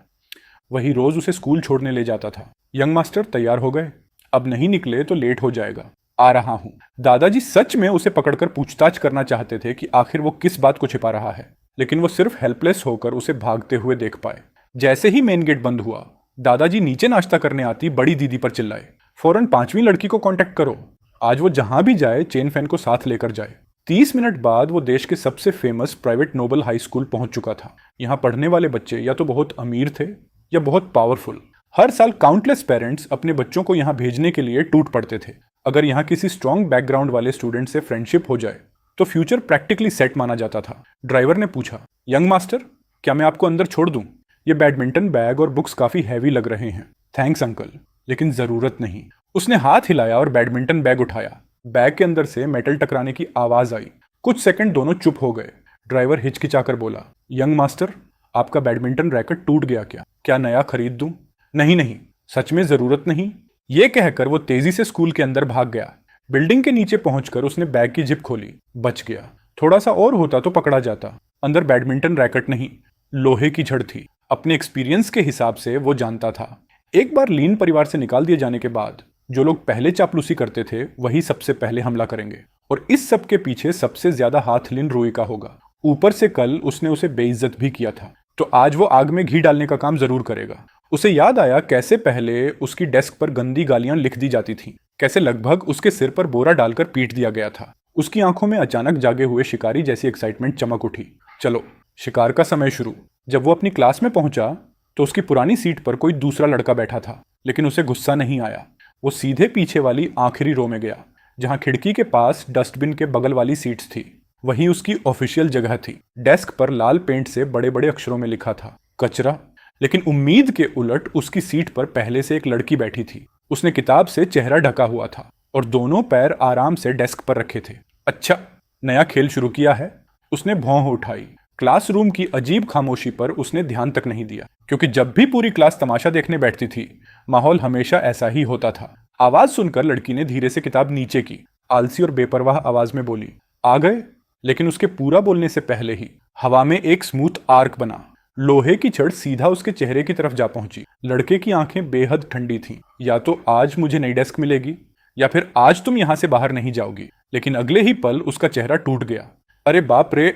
वही रोज उसे स्कूल छोड़ने ले जाता था। यंग मास्टर तैयार हो गए? अब नहीं निकले तो लेट हो जाएगा। आ रहा हूं। दादाजी सच में उसे पकड़कर पूछताछ करना चाहते थे कि आखिर वो किस बात को छिपा रहा है, लेकिन वो सिर्फ हेल्पलेस होकर उसे भागते हुए देख पाए। जैसे ही मेन गेट बंद हुआ, दादाजी नीचे नाश्ता करने आती बड़ी दीदी पर चिल्लाए, फौरन 5वीं लड़की को कांटेक्ट करो, आज वो जहां भी जाए चेन फैन को साथ लेकर जाए। 30 मिनट बाद वो देश के सबसे famous private noble high school पहुंच चुका था। यहाँ पढ़ने वाले बच्चे या तो बहुत अमीर थे या बहुत पावरफुल। हर साल काउंटलेस पेरेंट्स अपने बच्चों को यहाँ भेजने के लिए टूट पड़ते थे। अगर यहाँ किसी स्ट्रॉन्ग बैकग्राउंड वाले स्टूडेंट से फ्रेंडशिप हो जाए तो फ्यूचर प्रैक्टिकली सेट माना जाता था। ड्राइवर ने पूछा, यंग मास्टर, क्या मैं आपको अंदर छोड़ दूं? ये बैडमिंटन बैग और बुक्स काफी हैवी लग रहे हैं। थैंक्स अंकल, लेकिन जरूरत नहीं। उसने हाथ हिलाया और बैडमिंटन बैग उठाया। बैग के अंदर से मेटल टकराने की आवाज आई। कुछ सेकंड दोनों चुप हो गए। ड्राइवर हिचकिचाकर बोला, यंग मास्टर, आपका बैडमिंटन रैकेट टूट गया क्या? क्या नया खरीद दूं? नहीं नहीं, सच में जरूरत नहीं। ये कहकर वो तेजी से स्कूल के अंदर भाग गया। बिल्डिंग के नीचे पहुंचकर उसने बैग की जिप खोली। बच गया। थोड़ा सा और होता तो पकड़ा जाता। अंदर बैडमिंटन रैकेट नहीं, लोहे की छड़ थी। अपने एक्सपीरियंस के हिसाब से वो जानता था, एक बार लीन परिवार से निकाल दिए जाने के बाद जो लोग पहले चापलूसी करते थे वही सबसे पहले हमला करेंगे, और इस सब के पीछे सबसे ज्यादा हाथ लीन रोई का होगा। ऊपर से कल उसने उसे बेइज्जत भी किया था, तो आज वो आग में घी डालने का काम जरूर करेगा। उसे याद आया कैसे पहले उसकी डेस्क पर गंदी गालियां लिख दी जाती थीं, कैसे लगभग उसके सिर पर बोरा डालकर पीट दिया गया था। उसकी आंखों में अचानक जागे हुए शिकारी जैसी एक्साइटमेंट चमक उठी। चलो शिकार का समय शुरू। जब वो अपनी क्लास में पहुंचा तो उसकी पुरानी सीट पर कोई दूसरा लड़का बैठा था, लेकिन उसे गुस्सा नहीं आया। वो सीधे पीछे वाली आखिरी रो में गया, जहां खिड़की के पास डस्टबिन के बगल वाली सीट्स थी। वही उसकी ऑफिशियल जगह थी। डेस्क पर लाल पेंट से बड़े बड़े अक्षरों में लिखा था, कचरा। लेकिन उम्मीद के उलट उसकी सीट पर पहले से एक लड़की बैठी थी। उसने किताब से चेहरा ढका हुआ था और दोनों पैर आराम से डेस्क पर रखे थे। अच्छा, नया खेल शुरू किया है। उसने भौं उठाई। क्लासरूम की अजीब खामोशी पर उसने ध्यान तक नहीं दिया, क्योंकि जब भी पूरी क्लास तमाशा देखने बैठती थी माहौल हमेशा ऐसा ही होता था। आवाज सुनकर लड़की ने धीरे से किताब नीचे की, आलसी और बेपरवाह आवाज में बोली, आ गए। लेकिन उसके पूरा बोलने से पहले ही हवा में एक स्मूथ आर्क बना। लोहे की छड़ सीधा उसके चेहरे की तरफ जा पहुंची। लड़के की आंखें बेहद ठंडी थीं। या तो आज मुझे नई डेस्क मिलेगी या फिर आज तुम यहां से बाहर नहीं जाओगी। लेकिन अगले ही पल उसका चेहरा टूट गया। अरे बाप रे,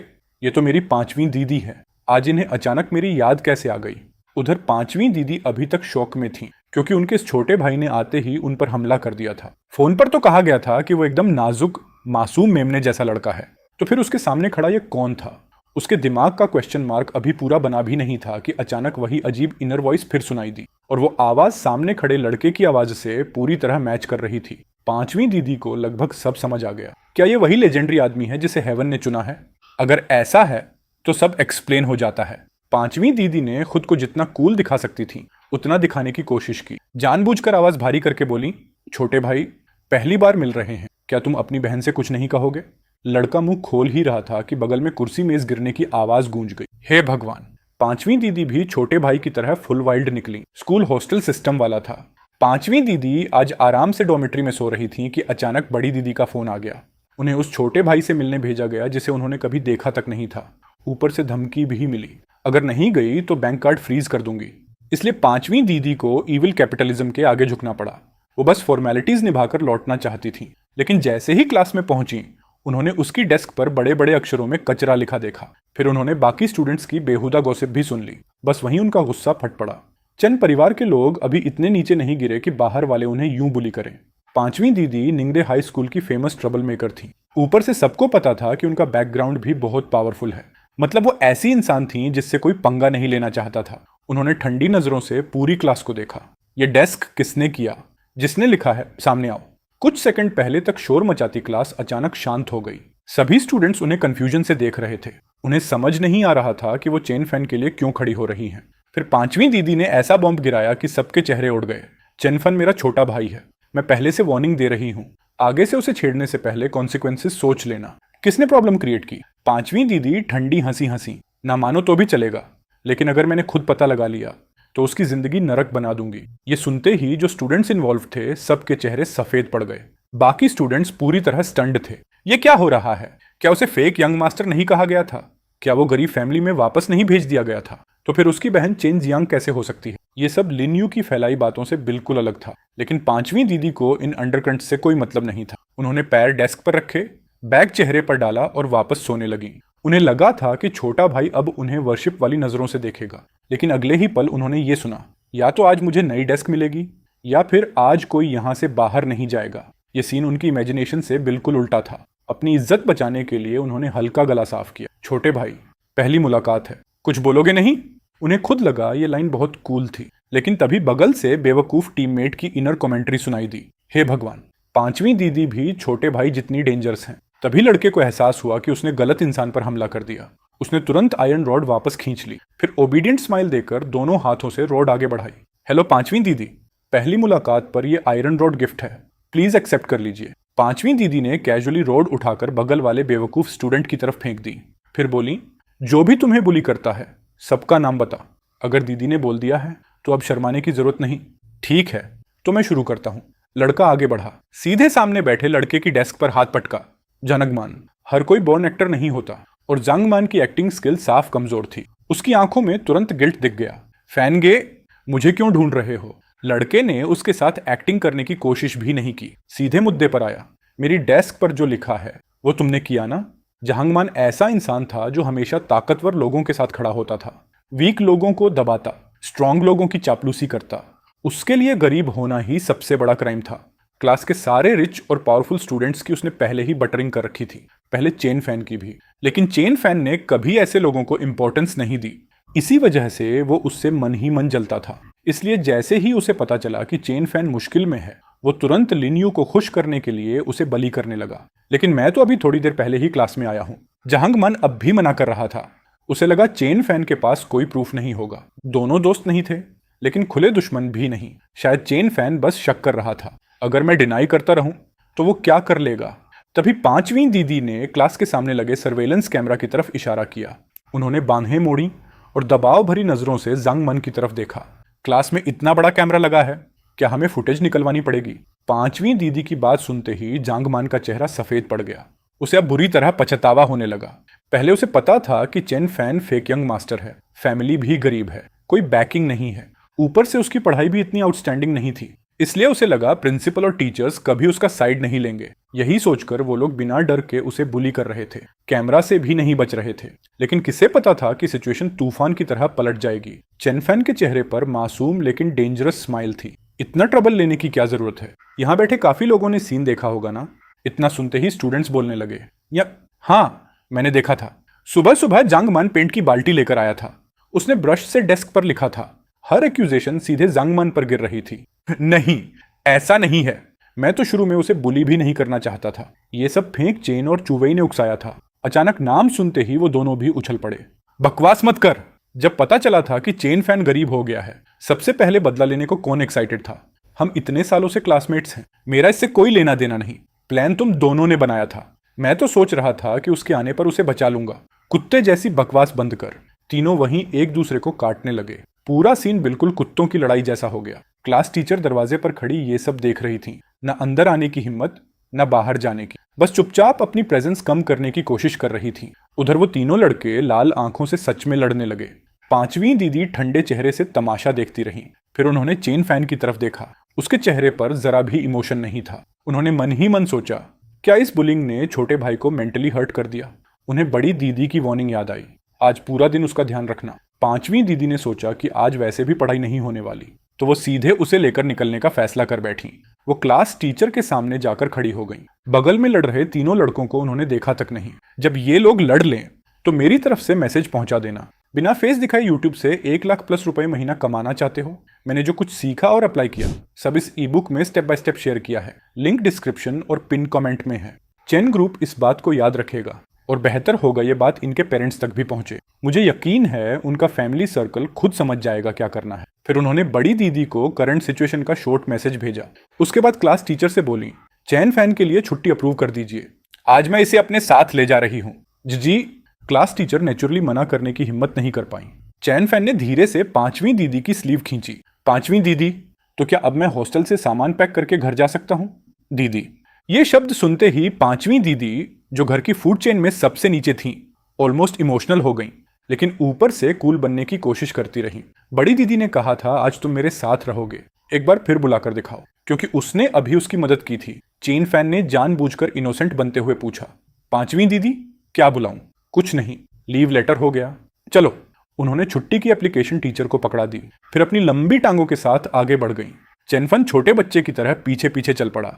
ये तो मेरी 5वीं दीदी है। आज इन्हें अचानक मेरी याद कैसे आ गई? उधर 5वीं दीदी अभी तक शौक में थी, क्योंकि उनके इस छोटे भाई ने आते ही उन पर हमला कर दिया था। फोन पर तो कहा गया था कि वो एकदम नाजुक मासूम मेमने जैसा लड़का है, तो फिर उसके सामने खड़ा ये कौन था? उसके दिमाग का क्वेश्चन मार्क अभी पूरा बना भी नहीं था कि अचानक वही अजीब इनर वॉइस फिर सुनाई दी, और वो आवाज सामने खड़े लड़के की आवाज से पूरी तरह मैच कर रही थी। 5वीं दीदी को लगभग सब समझ आ गया। क्या ये वही लेजेंडरी आदमी है जिसे हेवन ने चुना है? अगर ऐसा है तो सब एक्सप्लेन हो जाता है। 5वीं दीदी ने खुद को जितना कूल दिखा सकती थी उतना दिखाने की कोशिश की। जानबूझकर आवाज भारी करके बोली, छोटे भाई, पहली बार मिल रहे हैं, क्या तुम अपनी बहन से कुछ नहीं कहोगे? लड़का मुंह खोल ही रहा था कि बगल में कुर्सी मेज गिरने की आवाज गूंज गई। हे भगवान! 5वीं दीदी भी छोटे भाई की तरह फुल वाइल्ड निकली। स्कूल हॉस्टल सिस्टम वाला था। पांचवी दीदी आज आराम से डॉर्मेट्री में सो रही थी कि अचानक बड़ी दीदी का फोन आ गया। उन्हें उस छोटे भाई से मिलने भेजा गया जिसे उन्होंने कभी देखा तक नहीं था। ऊपर से धमकी भी मिली, अगर नहीं गई तो बैंक कार्ड फ्रीज कर दूंगी। इसलिए पांचवी दीदी को इविल कैपिटलिज्म के आगे झुकना पड़ा। वो बस फॉर्मेलिटीज निभाकर लौटना चाहती थी, लेकिन जैसे ही क्लास में पहुंची उन्होंने उसकी डेस्क पर बड़े बड़े अक्षरों में कचरा लिखा देखा। फिर उन्होंने बाकी स्टूडेंट्स की बेहुदा गॉसिप भी सुन ली। बस वहीं उनका गुस्सा फट पड़ा। चंद परिवार के लोग अभी इतने नीचे नहीं गिरे कि बाहर वाले उन्हें यूं बुली करें। पांचवी दीदी निंगड़े हाई स्कूल की फेमस ट्रबल मेकर थी। ऊपर से सबको पता था कि उनका बैकग्राउंड भी बहुत पावरफुल है। मतलब वो ऐसी इंसान थी जिससे कोई पंगा नहीं लेना चाहता था। उन्होंने ठंडी नजरों से पूरी क्लास को देखा। ये डेस्क किसने किया? जिसने लिखा है सामने आओ। कुछ सेकंड पहले तक शोर मचाती क्लास अचानक शांत हो गई। सभी स्टूडेंट्स उन्हें कंफ्यूजन से देख रहे थे। उन्हें समझ नहीं आ रहा था कि वो चेन फैन के लिए क्यों खड़ी हो रही हैं। फिर पांचवी दीदी ने ऐसा बॉम्ब गिराया कि सबके चेहरे उड़ गए। चेन फैन मेरा छोटा भाई है, मैं पहले से वार्निंग दे रही हूँ। आगे से उसे छेड़ने से पहले कॉन्सिक्वेंसेस सोच लेना। किसने प्रॉब्लम क्रिएट की? पांचवी दीदी ठंडी हंसी हंसी। ना मानो तो भी चलेगा, लेकिन अगर मैंने खुद पता लगा लिया तो उसकी जिंदगी नरक बना दूंगी। ये सुनते ही जो स्टूडेंट्स इन्वॉल्व थे सबके चेहरे सफेद पड़ गए। बाकी स्टूडेंट्स पूरी तरह स्टंड थे। ये क्या हो रहा है? क्या उसे फेक यंग मास्टर नहीं कहा गया था? क्या वो गरीब फैमिली में वापस नहीं भेज दिया गया था? तो फिर उसकी बहन चेन जियांग कैसे हो सकती है? ये सब लिन यू की फैलाई बातों से बिल्कुल अलग था। लेकिन पांचवी दीदी को इन अंडरकरंट से कोई मतलब नहीं था। उन्होंने पैर डेस्क पर रखे, बैग चेहरे पर डाला और वापस सोने लगी। उन्हें लगा था कि छोटा भाई अब उन्हें वर्शिप वाली नजरों से देखेगा, लेकिन अगले ही पल उन्होंने ये सुना, या तो आज मुझे नई डेस्क मिलेगी या फिर आज कोई यहां से बाहर नहीं जाएगा। ये सीन उनकी इमेजिनेशन से बिल्कुल उल्टा था। अपनी इज्जत बचाने के लिए उन्होंने हल्का गला साफ किया। छोटे भाई, पहली मुलाकात है, कुछ बोलोगे नहीं? उन्हें खुद लगा ये लाइन बहुत कूल थी, लेकिन तभी बगल से बेवकूफ टीममेट की इनर कमेंट्री सुनाई दी। हे भगवान, पांचवी दीदी भी छोटे भाई जितनी डेंजरस हैं। तभी लड़के को एहसास हुआ कि उसने गलत इंसान पर हमला कर दिया। उसने तुरंत आयरन रॉड वापस खींच ली, फिर ओबीडियंट स्माइल देकर दोनों हाथों से रॉड आगे बढ़ाई। हेलो पांचवी दीदी, पहली मुलाकात पर ये आयरन रॉड गिफ्ट है, प्लीज एक्सेप्ट कर लीजिए। पांचवी दीदी ने कैजुअली रॉड उठाकर बगल वाले बेवकूफ स्टूडेंट की तरफ फेंक दी। फिर बोली, जो भी तुम्हें बुली करता है सबका नाम बता। अगर दीदी ने बोल दिया है तो अब शर्माने की जरूरत नहीं। ठीक है, तो मैं शुरू करता हूँ। लड़का आगे बढ़ा, सीधे सामने बैठे लड़के की डेस्क पर हाथ पटका। जनगमान, हर कोई बॉर्न एक्टर नहीं होता और जांगमान की एक्टिंग स्किल साफ कमजोर थी। उसकी आंखों में तुरंत गिल्ट दिख गया। फैन गे, मुझे क्यों ढूंढ रहे हो? लड़के ने उसके साथ एक्टिंग करने की कोशिश भी नहीं की, सीधे मुद्दे पर आया। मेरी डेस्क पर जो लिखा है वो तुमने किया ना? जहांगमान ऐसा इंसान था जो हमेशा ताकतवर लोगों के साथ खड़ा होता था, वीक लोगों को दबाता, स्ट्रांग लोगों की चापलूसी करता। उसके लिए गरीब होना ही सबसे बड़ा क्राइम था। क्लास के सारे रिच और पावरफुल स्टूडेंट्स की उसने पहले ही बटरिंग कर रखी थी, पहले चेन फैन की भी। लेकिन चेन फैन ने कभी ऐसे लोगों को इंपॉर्टेंस नहीं दी। इसी वजह से वो उससे मन ही मन जलता था। इसलिए जैसे ही उसे पता चला कि चेन फैन मुश्किल में है, वो तुरंत लिन्यू को खुश करने के लिए उसे बली करने लगा। लेकिन मैं तो अभी थोड़ी देर पहले ही क्लास में आया हूँ। जहांगमान अब भी मना कर रहा था। उसे लगा चेन फैन के पास कोई प्रूफ नहीं होगा। दोनों दोस्त नहीं थे, लेकिन खुले दुश्मन भी नहीं। शायद चेन फैन बस शक कर रहा था, अगर मैं डिनाई करता रहूं तो वो क्या कर लेगा। तभी पांचवी दीदी ने क्लास के सामने लगे सर्वेलेंस कैमरा की तरफ इशारा किया। उन्होंने बांहें मोड़ी और दबाव भरी नजरों से जांगमान की तरफ देखा। क्लास में इतना बड़ा कैमरा लगा है, क्या हमें फुटेज निकलवानी पड़ेगी? पांचवी दीदी की बात सुनते ही जांगमान का चेहरा सफेद पड़ गया। उसे अब बुरी तरह पछतावा होने लगा। पहले उसे पता था कि chain fan fake young master है, फैमिली भी गरीब है, कोई बैकिंग नहीं है, ऊपर से उसकी पढ़ाई भी इतनी आउटस्टैंडिंग नहीं थी। इसलिए उसे लगा प्रिंसिपल और टीचर्स कभी उसका साइड नहीं लेंगे। यही सोचकर वो लोग बिना डर के उसे बुली कर रहे थे, कैमरा से भी नहीं बच रहे थे। लेकिन किसे पता था कि सिचुएशन तूफान की तरह पलट जाएगी। चेन फैन के चेहरे पर मासूम लेकिन डेंजरस स्माइल थी। इतना ट्रबल लेने की क्या जरूरत है? यहाँ बैठे काफी लोगों ने सीन देखा होगा ना? इतना सुनते ही स्टूडेंट्स बोलने लगे। या हाँ, मैंने देखा था। सुबह सुबह जांगमान पेंट की बाल्टी लेकर आया था। उसने ब्रश से डेस्क पर लिखा था। हर एक्यूजेशन सीधे जांगमान पर गिर रही थी। नहीं, ऐसा नहीं है। मैं तो शुरू में उसे बुली भी नहीं करना चाहता था। ये सब फेंक चेन और चुवेई ने उकसाया था। अचानक नाम सुनते ही वो दोनों भी उछल पड़े। बकवास मत कर। जब पता चला था कि चेन फैन गरीब हो गया है, सबसे पहले बदला लेने को कौन एक्साइटेड था? हम इतने सालों से क्लासमेट्स हैं, मेरा इससे कोई लेना देना नहीं। प्लान तुम दोनों ने बनाया था। मैं तो सोच रहा था कि उसके आने पर उसे बचा लूंगा। कुत्ते जैसी बकवास बंद कर। तीनों वहीं एक दूसरे को काटने लगे। पूरा सीन बिल्कुल कुत्तों की लड़ाई जैसा हो गया। क्लास टीचर दरवाजे पर खड़ी ये सब देख रही थी। न अंदर आने की हिम्मत, न बाहर जाने की, बस चुपचाप अपनी प्रेजेंस कम करने की कोशिश कर रही थी। उधर वो तीनों लड़के लाल आंखों से सच में लड़ने लगे। पांचवी दीदी ठंडे चेहरे से तमाशा देखती रही। फिर उन्होंने चेन फैन की तरफ देखा। उसके चेहरे पर जरा भी इमोशन नहीं था। उन्होंने मन ही मन सोचा, क्या इस बुलिंग ने छोटे भाई को मेंटली हर्ट कर दिया? उन्हें बड़ी दीदी की वार्निंग याद आई, आज पूरा दिन उसका ध्यान रखना। पांचवी दीदी ने सोचा कि आज वैसे भी पढ़ाई नहीं होने वाली, तो वो सीधे उसे लेकर निकलने का फैसला कर बैठी। वो क्लास टीचर के सामने जाकर खड़ी हो गई। बगल में लड़ रहे तीनों लड़कों को उन्होंने देखा तक नहीं। जब ये लोग लड़ लें तो मेरी तरफ से मैसेज पहुंचा देना। बिना फेस दिखाए यूट्यूब से 1 लाख+ रुपए महीना कमाना चाहते हो? मैंने जो कुछ सीखा और अप्लाई किया सब इस ई बुक में स्टेप बाय स्टेप शेयर किया है। लिंक डिस्क्रिप्शन और पिन कमेंट में है। चेन ग्रुप इस बात को याद रखेगा और बेहतर होगा ये बात इनके पेरेंट्स तक भी पहुंचे। मुझे यकीन है उनका फैमिली सर्कल खुद समझ जाएगा क्या करना है। फिर उन्होंने बड़ी दीदी को करंट सिचुएशन का शॉर्ट मैसेज भेजा। उसके बाद क्लास टीचर से बोली, चैन फैन के लिए छुट्टी अप्रूव कर दीजिए, आज मैं इसे अपने साथ ले जा रही हूँ। जी। क्लास टीचर नेचुरली मना करने की हिम्मत नहीं कर पाई। चैन फैन ने धीरे से पांचवी दीदी की स्लीव खींची। पांचवी दीदी, तो क्या अब मैं हॉस्टल से सामान पैक करके घर जा सकता हूँ? दीदी। ये शब्द सुनते ही पांचवी दीदी, जो घर की फूड चेन में सबसे नीचे थी, ऑलमोस्ट इमोशनल हो गई, लेकिन ऊपर से कूल बनने की कोशिश करती रही। बड़ी दीदी ने कहा था, आज तुम मेरे साथ रहोगे, एक बार फिर बुलाकर दिखाओ, क्योंकि उसने अभी उसकी मदद की थी। चेन फैन ने जानबूझकर इनोसेंट बनते हुए पूछा, पांचवी दीदी क्या बुलाऊं? कुछ नहीं, लीव लेटर हो गया, चलो। उन्होंने छुट्टी की एप्लीकेशन टीचर को पकड़ा दी, फिर अपनी लंबी टांगों के साथ आगे बढ़ गई। चेनफन छोटे बच्चे की तरह पीछे पीछे चल पड़ा।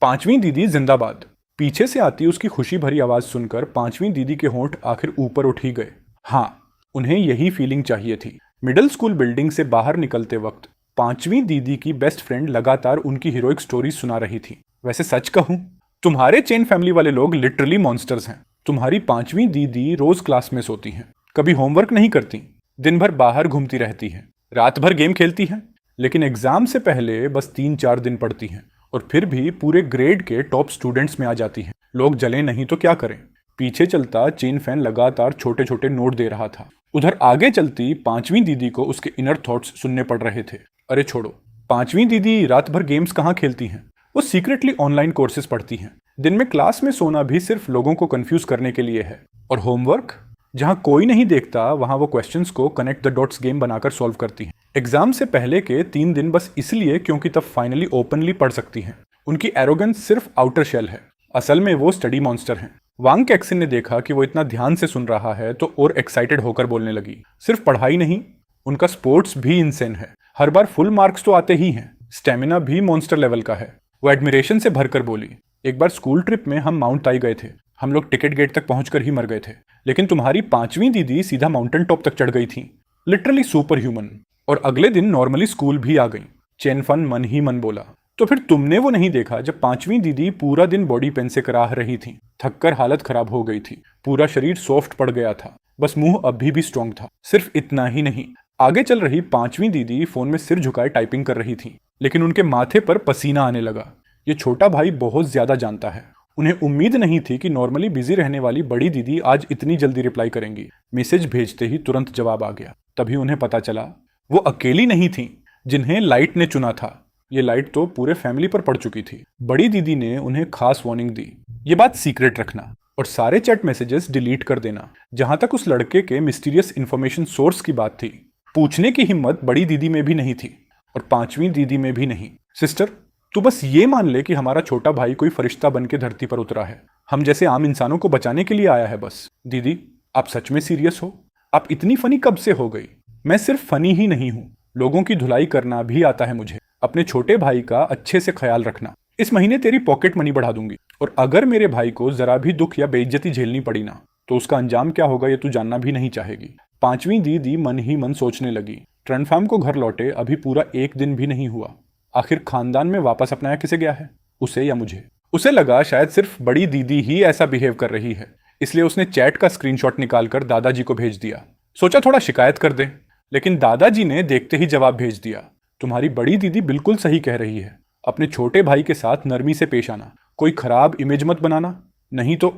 पांचवी दीदी जिंदाबाद। पीछे से आती उसकी खुशी भरी आवाज सुनकर पांचवी दीदी के होंठ आखिर ऊपर उठ ही गए। हाँ, उन्हें यही फीलिंग चाहिए थी। मिडिल स्कूल बिल्डिंग से बाहर निकलते वक्त पांचवी दीदी की बेस्ट फ्रेंड लगातार उनकी हीरोइक स्टोरी सुना रही थी। वैसे सच कहूं, तुम्हारे चेन फैमिली वाले लोग लिटरली मॉन्स्टर्स हैं। तुम्हारी पांचवी दीदी रोज क्लास में सोती हैं, कभी होमवर्क नहीं करती, दिन भर बाहर घूमती रहती हैं, रात भर गेम खेलती हैं, लेकिन एग्जाम से पहले बस 3-4 दिन पढ़ती हैं और फिर भी पूरे ग्रेड के टॉप स्टूडेंट्स में आ जाती हैं। लोग जले नहीं तो क्या करें। पीछे चलता चेन फैन लगातार छोटे छोटे नोट दे रहा था। उधर आगे चलती पांचवी दीदी को उसके इनर थॉट्स सुनने पड़ रहे थे। अरे छोड़ो, पांचवी दीदी रात भर गेम्स कहाँ खेलती हैं? वो सीक्रेटली ऑनलाइन कोर्सेज पढ़ती हैं। दिन में क्लास में सोना भी सिर्फ लोगों को कंफ्यूज करने के लिए है। और होमवर्क, जहां कोई नहीं देखता वहां वो क्वेश्चंस को कनेक्ट द डॉट्स गेम बनाकर सॉल्व करती हैं। एग्जाम से पहले के 3 दिन बस इसलिए क्योंकि तब फाइनली ओपनली पढ़ सकती हैं। उनकी एरोगेंस सिर्फ आउटर शेल है, असल में वो स्टडी मॉन्स्टर हैं। वांग कैक्सिन ने देखा कि वो इतना ध्यान से सुन रहा है तो और एक्साइटेड होकर बोलने लगी, सिर्फ पढ़ाई नहीं, उनका स्पोर्ट्स भी इंसेन है। हर बार फुल मार्क्स तो आते ही हैं, स्टेमिना भी मॉन्स्टर लेवल का है। वो एडमिरेशन से भरकर बोली, एक बार स्कूल ट्रिप में हम माउंट ताई गए थे, हम लोग टिकट गेट तक पहुंचकर ही मर गए थे, लेकिन तुम्हारी पांचवी दीदी सीधा माउंटेन टॉप तक चढ़ गई थी, लिटरली सुपर ह्यूमन। और अगले दिन नॉर्मली स्कूल भी आ गई। चेनफन मन ही मन बोला, तो फिर तुमने वो नहीं देखा जब पांचवी दीदी पूरा दिन बॉडी पेन से कराह रही थी, थककर हालत खराब हो गई थी, पूरा शरीर सॉफ्ट पड़ गया था, बस मुंह अभी भी स्ट्रांग था। सिर्फ इतना ही नहीं, आगे चल रही पांचवी दीदी फोन में सिर झुकाए टाइपिंग कर रही थी, लेकिन उनके माथे पर पसीना आने लगा। ये छोटा भाई बहुत ज्यादा जानता है। उन्हें उम्मीद नहीं थी कि नॉर्मली बिजी रहने वाली बड़ी दीदी आज इतनी जल्दी रिप्लाई करेंगी। मैसेज भेजते ही तुरंत जवाब आ गया। तभी उन्हें पता चला वो अकेली नहीं थी जिन्हें लाइट ने चुना था। ये लाइट तो पूरे फैमिली पर पड़ चुकी थी। बड़ी दीदी ने उन्हें खास वार्निंग दी, ये बात सीक्रेट रखना और सारे चैट मैसेजेस डिलीट कर देना। जहां तक उस लड़के के मिस्टीरियस इंफॉर्मेशन सोर्स की बात थी, पूछने की हिम्मत बड़ी दीदी में भी नहीं थी और पांचवी दीदी में भी नहीं। सिस्टर, तू बस ये मान ले कि हमारा छोटा भाई कोई फरिश्ता बन के धरती पर उतरा है, हम जैसे आम इंसानों को बचाने के लिए आया है बस। दीदी, आप सच में सीरियस हो? आप इतनी फनी कब से हो गई? मैं सिर्फ फनी ही नहीं हूँ, लोगों की धुलाई करना भी आता है मुझे। अपने छोटे भाई का अच्छे से ख्याल रखना। इस महीने तेरी पॉकेट मनी बढ़ा दूंगी, और अगर मेरे भाई को जरा भी दुख या बेइज्जती झेलनी पड़ी ना, तो उसका अंजाम क्या होगा ये तू जानना भी नहीं चाहेगी। पांचवी दीदी मन ही मन सोचने लगी, ट्रनफार्म को घर लौटे अभी पूरा 1 दिन भी नहीं हुआ, आखिर खानदान में वापस अपनाया किसे गया है, उसे या मुझे? उसे लगा शायद सिर्फ बड़ी दीदी ही ऐसा बिहेव कर रही है, इसलिए उसने चैट का स्क्रीनशॉट निकालकर दादाजी को भेज दिया। सोचा थोड़ा शिकायत कर दे, लेकिन दादाजी ने देखते ही जवाब भेज दिया, तुम्हारी बड़ी दीदी बिल्कुल सही कह रही है, अपने छोटे भाई के साथ नरमी से पेश आना, कोई खराब इमेज मत बनाना, नहीं तो।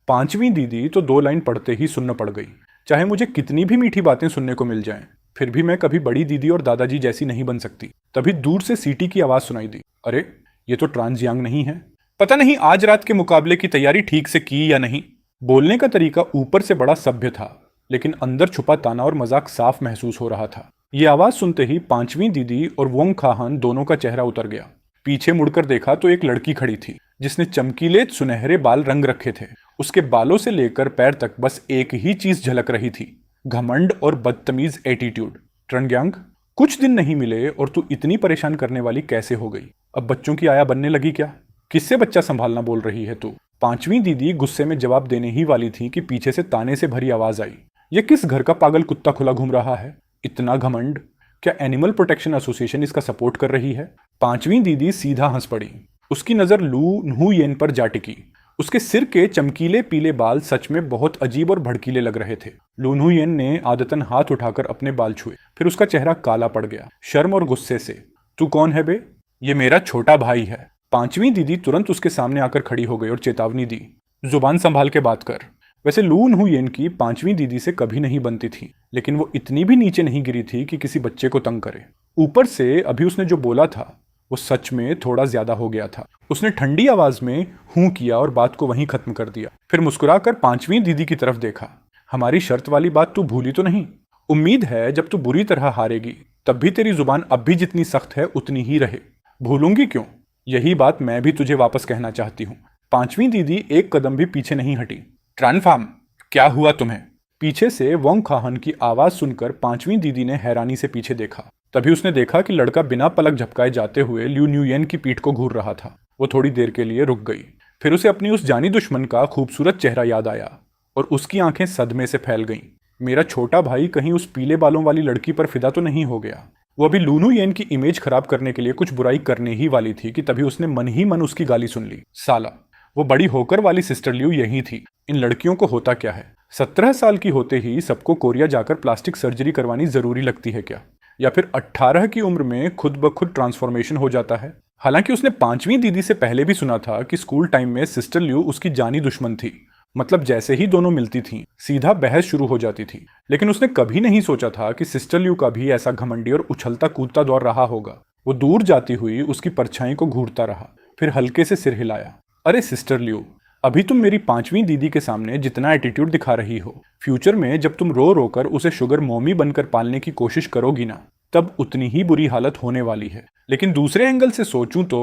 पांचवी दीदी तो 2 लाइन पढ़ते ही सुन्न पड़ गई, चाहे मुझे कितनी भी मीठी बातें सुनने को मिल जाएं, फिर भी मैं कभी बड़ी दीदी और दादाजी जैसी नहीं बन सकती। तभी दूर से सीटी की आवाज सुनाई दी। अरे, ये तो ट्रांसयांग नहीं है। पता नहीं आज रात के मुकाबले की तैयारी ठीक से की या नहीं। बोलने का तरीका ऊपर से बड़ा सभ्य था, लेकिन अंदर छुपा ताना और मजाक साफ महसूस हो रहा था। ये आवाज सुनते ही पांचवी दीदी और वोंग खाहान दोनों का चेहरा उतर गया। पीछे मुड़कर देखा तो एक लड़की खड़ी थी जिसने चमकीले सुनहरे बाल रंग रखे थे। उसके बालों से लेकर पैर तक बस एक ही चीज झलक रही थी, घमंड और बदतमीज एटीट्यूड। ट्रंग्यांग, कुछ दिन नहीं मिले और तू इतनी परेशान करने वाली कैसे हो गई? अब बच्चों की आया बनने लगी क्या? किससे बच्चा संभालना बोल रही है तू? पांचवी दीदी गुस्से में जवाब देने ही वाली थी कि पीछे से ताने से भरी आवाज आई। ये किस घर का पागल कुत्ता खुला घूम रहा है? इतना घमंड! क्या एनिमल प्रोटेक्शन एसोसिएशन इसका सपोर्ट कर रही है? पांचवी दीदी सीधा हंस पड़ी। उसकी नजर लू न्हुयेन पर जा टिकी। उसके सिर के चमकीले पीले बाल सच में बहुत अजीब और भड़कीले लग रहे थे। लू न्हुयेन ने आदतन हाथ उठाकर अपने बाल छुए, फिर उसका चेहरा काला पड़ गया, शर्म और गुस्से से। तू कौन है बे? ये मेरा छोटा भाई है। पांचवी दीदी तुरंत उसके सामने आकर खड़ी हो गई और चेतावनी दी, जुबान संभाल के बात कर। वैसे लू न्हुयेन की पांचवी दीदी से कभी नहीं बनती थी, लेकिन वो इतनी भी नीचे नहीं गिरी थी कि किसी बच्चे को तंग करे। ऊपर से अभी उसने जो बोला था वो सच में थोड़ा ज्यादा हो गया था। उसने ठंडी आवाज में हूं किया और बात को वहीं खत्म कर दिया। फिर मुस्कुराकर पांचवी दीदी की तरफ देखा। हमारी शर्त वाली बात तू भूली तो नहीं? उम्मीद है जब तू बुरी तरह हारेगी तब भी तेरी जुबान अब भी जितनी सख्त है उतनी ही रहे। भूलूंगी क्यों? यही बात मैं भी तुझे वापस कहना चाहती हूँ। पांचवी दीदी एक कदम भी पीछे नहीं हटी। ट्रांसफॉर्म, क्या हुआ तुम्हें? पीछे से वोंग खाहन की आवाज सुनकर पांचवी दीदी ने हैरानी से पीछे देखा। तभी उसने देखा कि लड़का बिना पलक झपकाए जाते हुए ल्यू न्युयेन की पीठ को घूर रहा था। वो थोड़ी देर के लिए रुक गई, फिर उसे अपनी उस जानी दुश्मन का खूबसूरत चेहरा याद आया और उसकी आंखें सदमे से फैल गईं। मेरा छोटा भाई कहीं उस पीले बालों वाली लड़की पर फिदा तो नहीं हो गया? वो अभी लू न्युयेन की इमेज खराब करने के लिए कुछ बुराई करने ही वाली थी कि तभी उसने मन ही मन उसकी गाली सुन ली। साला, वो बड़ी होकर वाली सिस्टर ल्यू यही थी। इन लड़कियों को होता क्या है? 17 साल की होते ही सबको कोरिया जाकर प्लास्टिक सर्जरी करवानी जरूरी लगती है क्या? या फिर 18 की उम्र में खुद ब खुद ट्रांसफॉर्मेशन हो जाता है? हालांकि उसने पांचवी दीदी से पहले भी सुना था कि स्कूल टाइम में सिस्टर ल्यू उसकी जानी दुश्मन थी। मतलब जैसे ही दोनों मिलती थीं, सीधा बहस शुरू हो जाती थी। लेकिन उसने कभी नहीं सोचा था कि सिस्टर ल्यू का भी ऐसा घमंडी और उछलता कूदता दौर रहा होगा। वो दूर जाती हुई उसकी परछाई को घूरता रहा, फिर हल्के से सिर हिलाया। अरे सिस्टर ल्यू, अभी तुम मेरी पांचवी दीदी के सामने जितना एटीट्यूड दिखा रही हो, फ्यूचर में जब तुम रो रो कर उसे शुगर मॉमी बनकर पालने की कोशिश करोगी ना, तब उतनी ही बुरी हालत होने वाली है। लेकिन दूसरे एंगल से सोचूं तो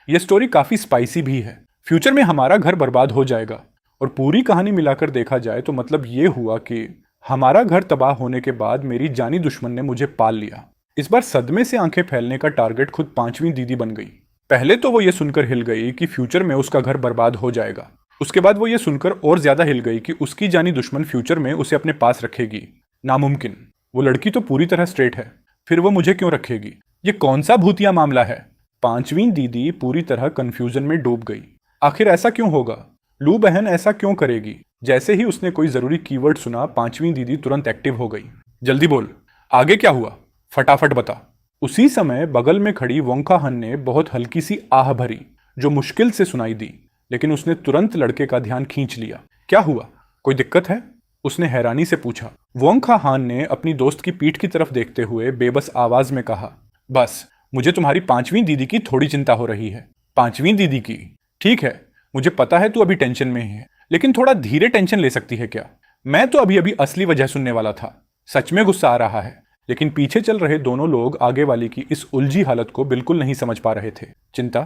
यह स्टोरी काफी स्पाइसी भी है। फ्यूचर में हमारा घर बर्बाद हो जाएगा और पूरी कहानी मिलाकर देखा जाए तो मतलब ये हुआ कि हमारा घर तबाह होने के बाद मेरी जानी दुश्मन ने मुझे पाल लिया। इस बार सदमे से आंखें फैलने का टारगेट खुद पांचवी दीदी बन गई। पहले तो वो ये सुनकर हिल गई कि फ्यूचर में उसका घर बर्बाद हो जाएगा। उसके बाद वो ये सुनकर और ज्यादा हिल गई कि उसकी जानी दुश्मन फ्यूचर में उसे अपने पास रखेगी। नामुमकिन, वो लड़की तो पूरी तरह स्ट्रेट है, फिर वो मुझे क्यों रखेगी? ये कौन सा भूतिया मामला है? पांचवी दीदी पूरी तरह कंफ्यूजन में डूब गई। आखिर ऐसा क्यों होगा? लू बहन ऐसा क्यों करेगी? जैसे ही उसने कोई जरूरी कीवर्ड सुना, पांचवी दीदी तुरंत एक्टिव हो गई। जल्दी बोल, आगे क्या हुआ? फटाफट बता। उसी समय बगल में खड़ी वोंग खाहन ने बहुत हल्की सी आह भरी, जो मुश्किल से सुनाई दी, लेकिन उसने तुरंत लड़के का ध्यान खींच लिया। क्या हुआ? कोई दिक्कत है? उसने हैरानी से पूछा। वोंग खाहान ने अपनी दोस्त की पीठ की तरफ देखते हुए बेबस आवाज में कहा, बस मुझे तुम्हारी पांचवी दीदी की थोड़ी चिंता हो रही है। पांचवी दीदी की? ठीक है, मुझे पता है तू अभी टेंशन में है, लेकिन थोड़ा धीरे टेंशन ले सकती है क्या? मैं तो अभी अभी असली वजह सुनने वाला था। सच में गुस्सा आ रहा है। लेकिन पीछे चल रहे दोनों लोग आगे वाली की इस उलझी हालत को बिल्कुल नहीं समझ पा रहे थे। चिंता?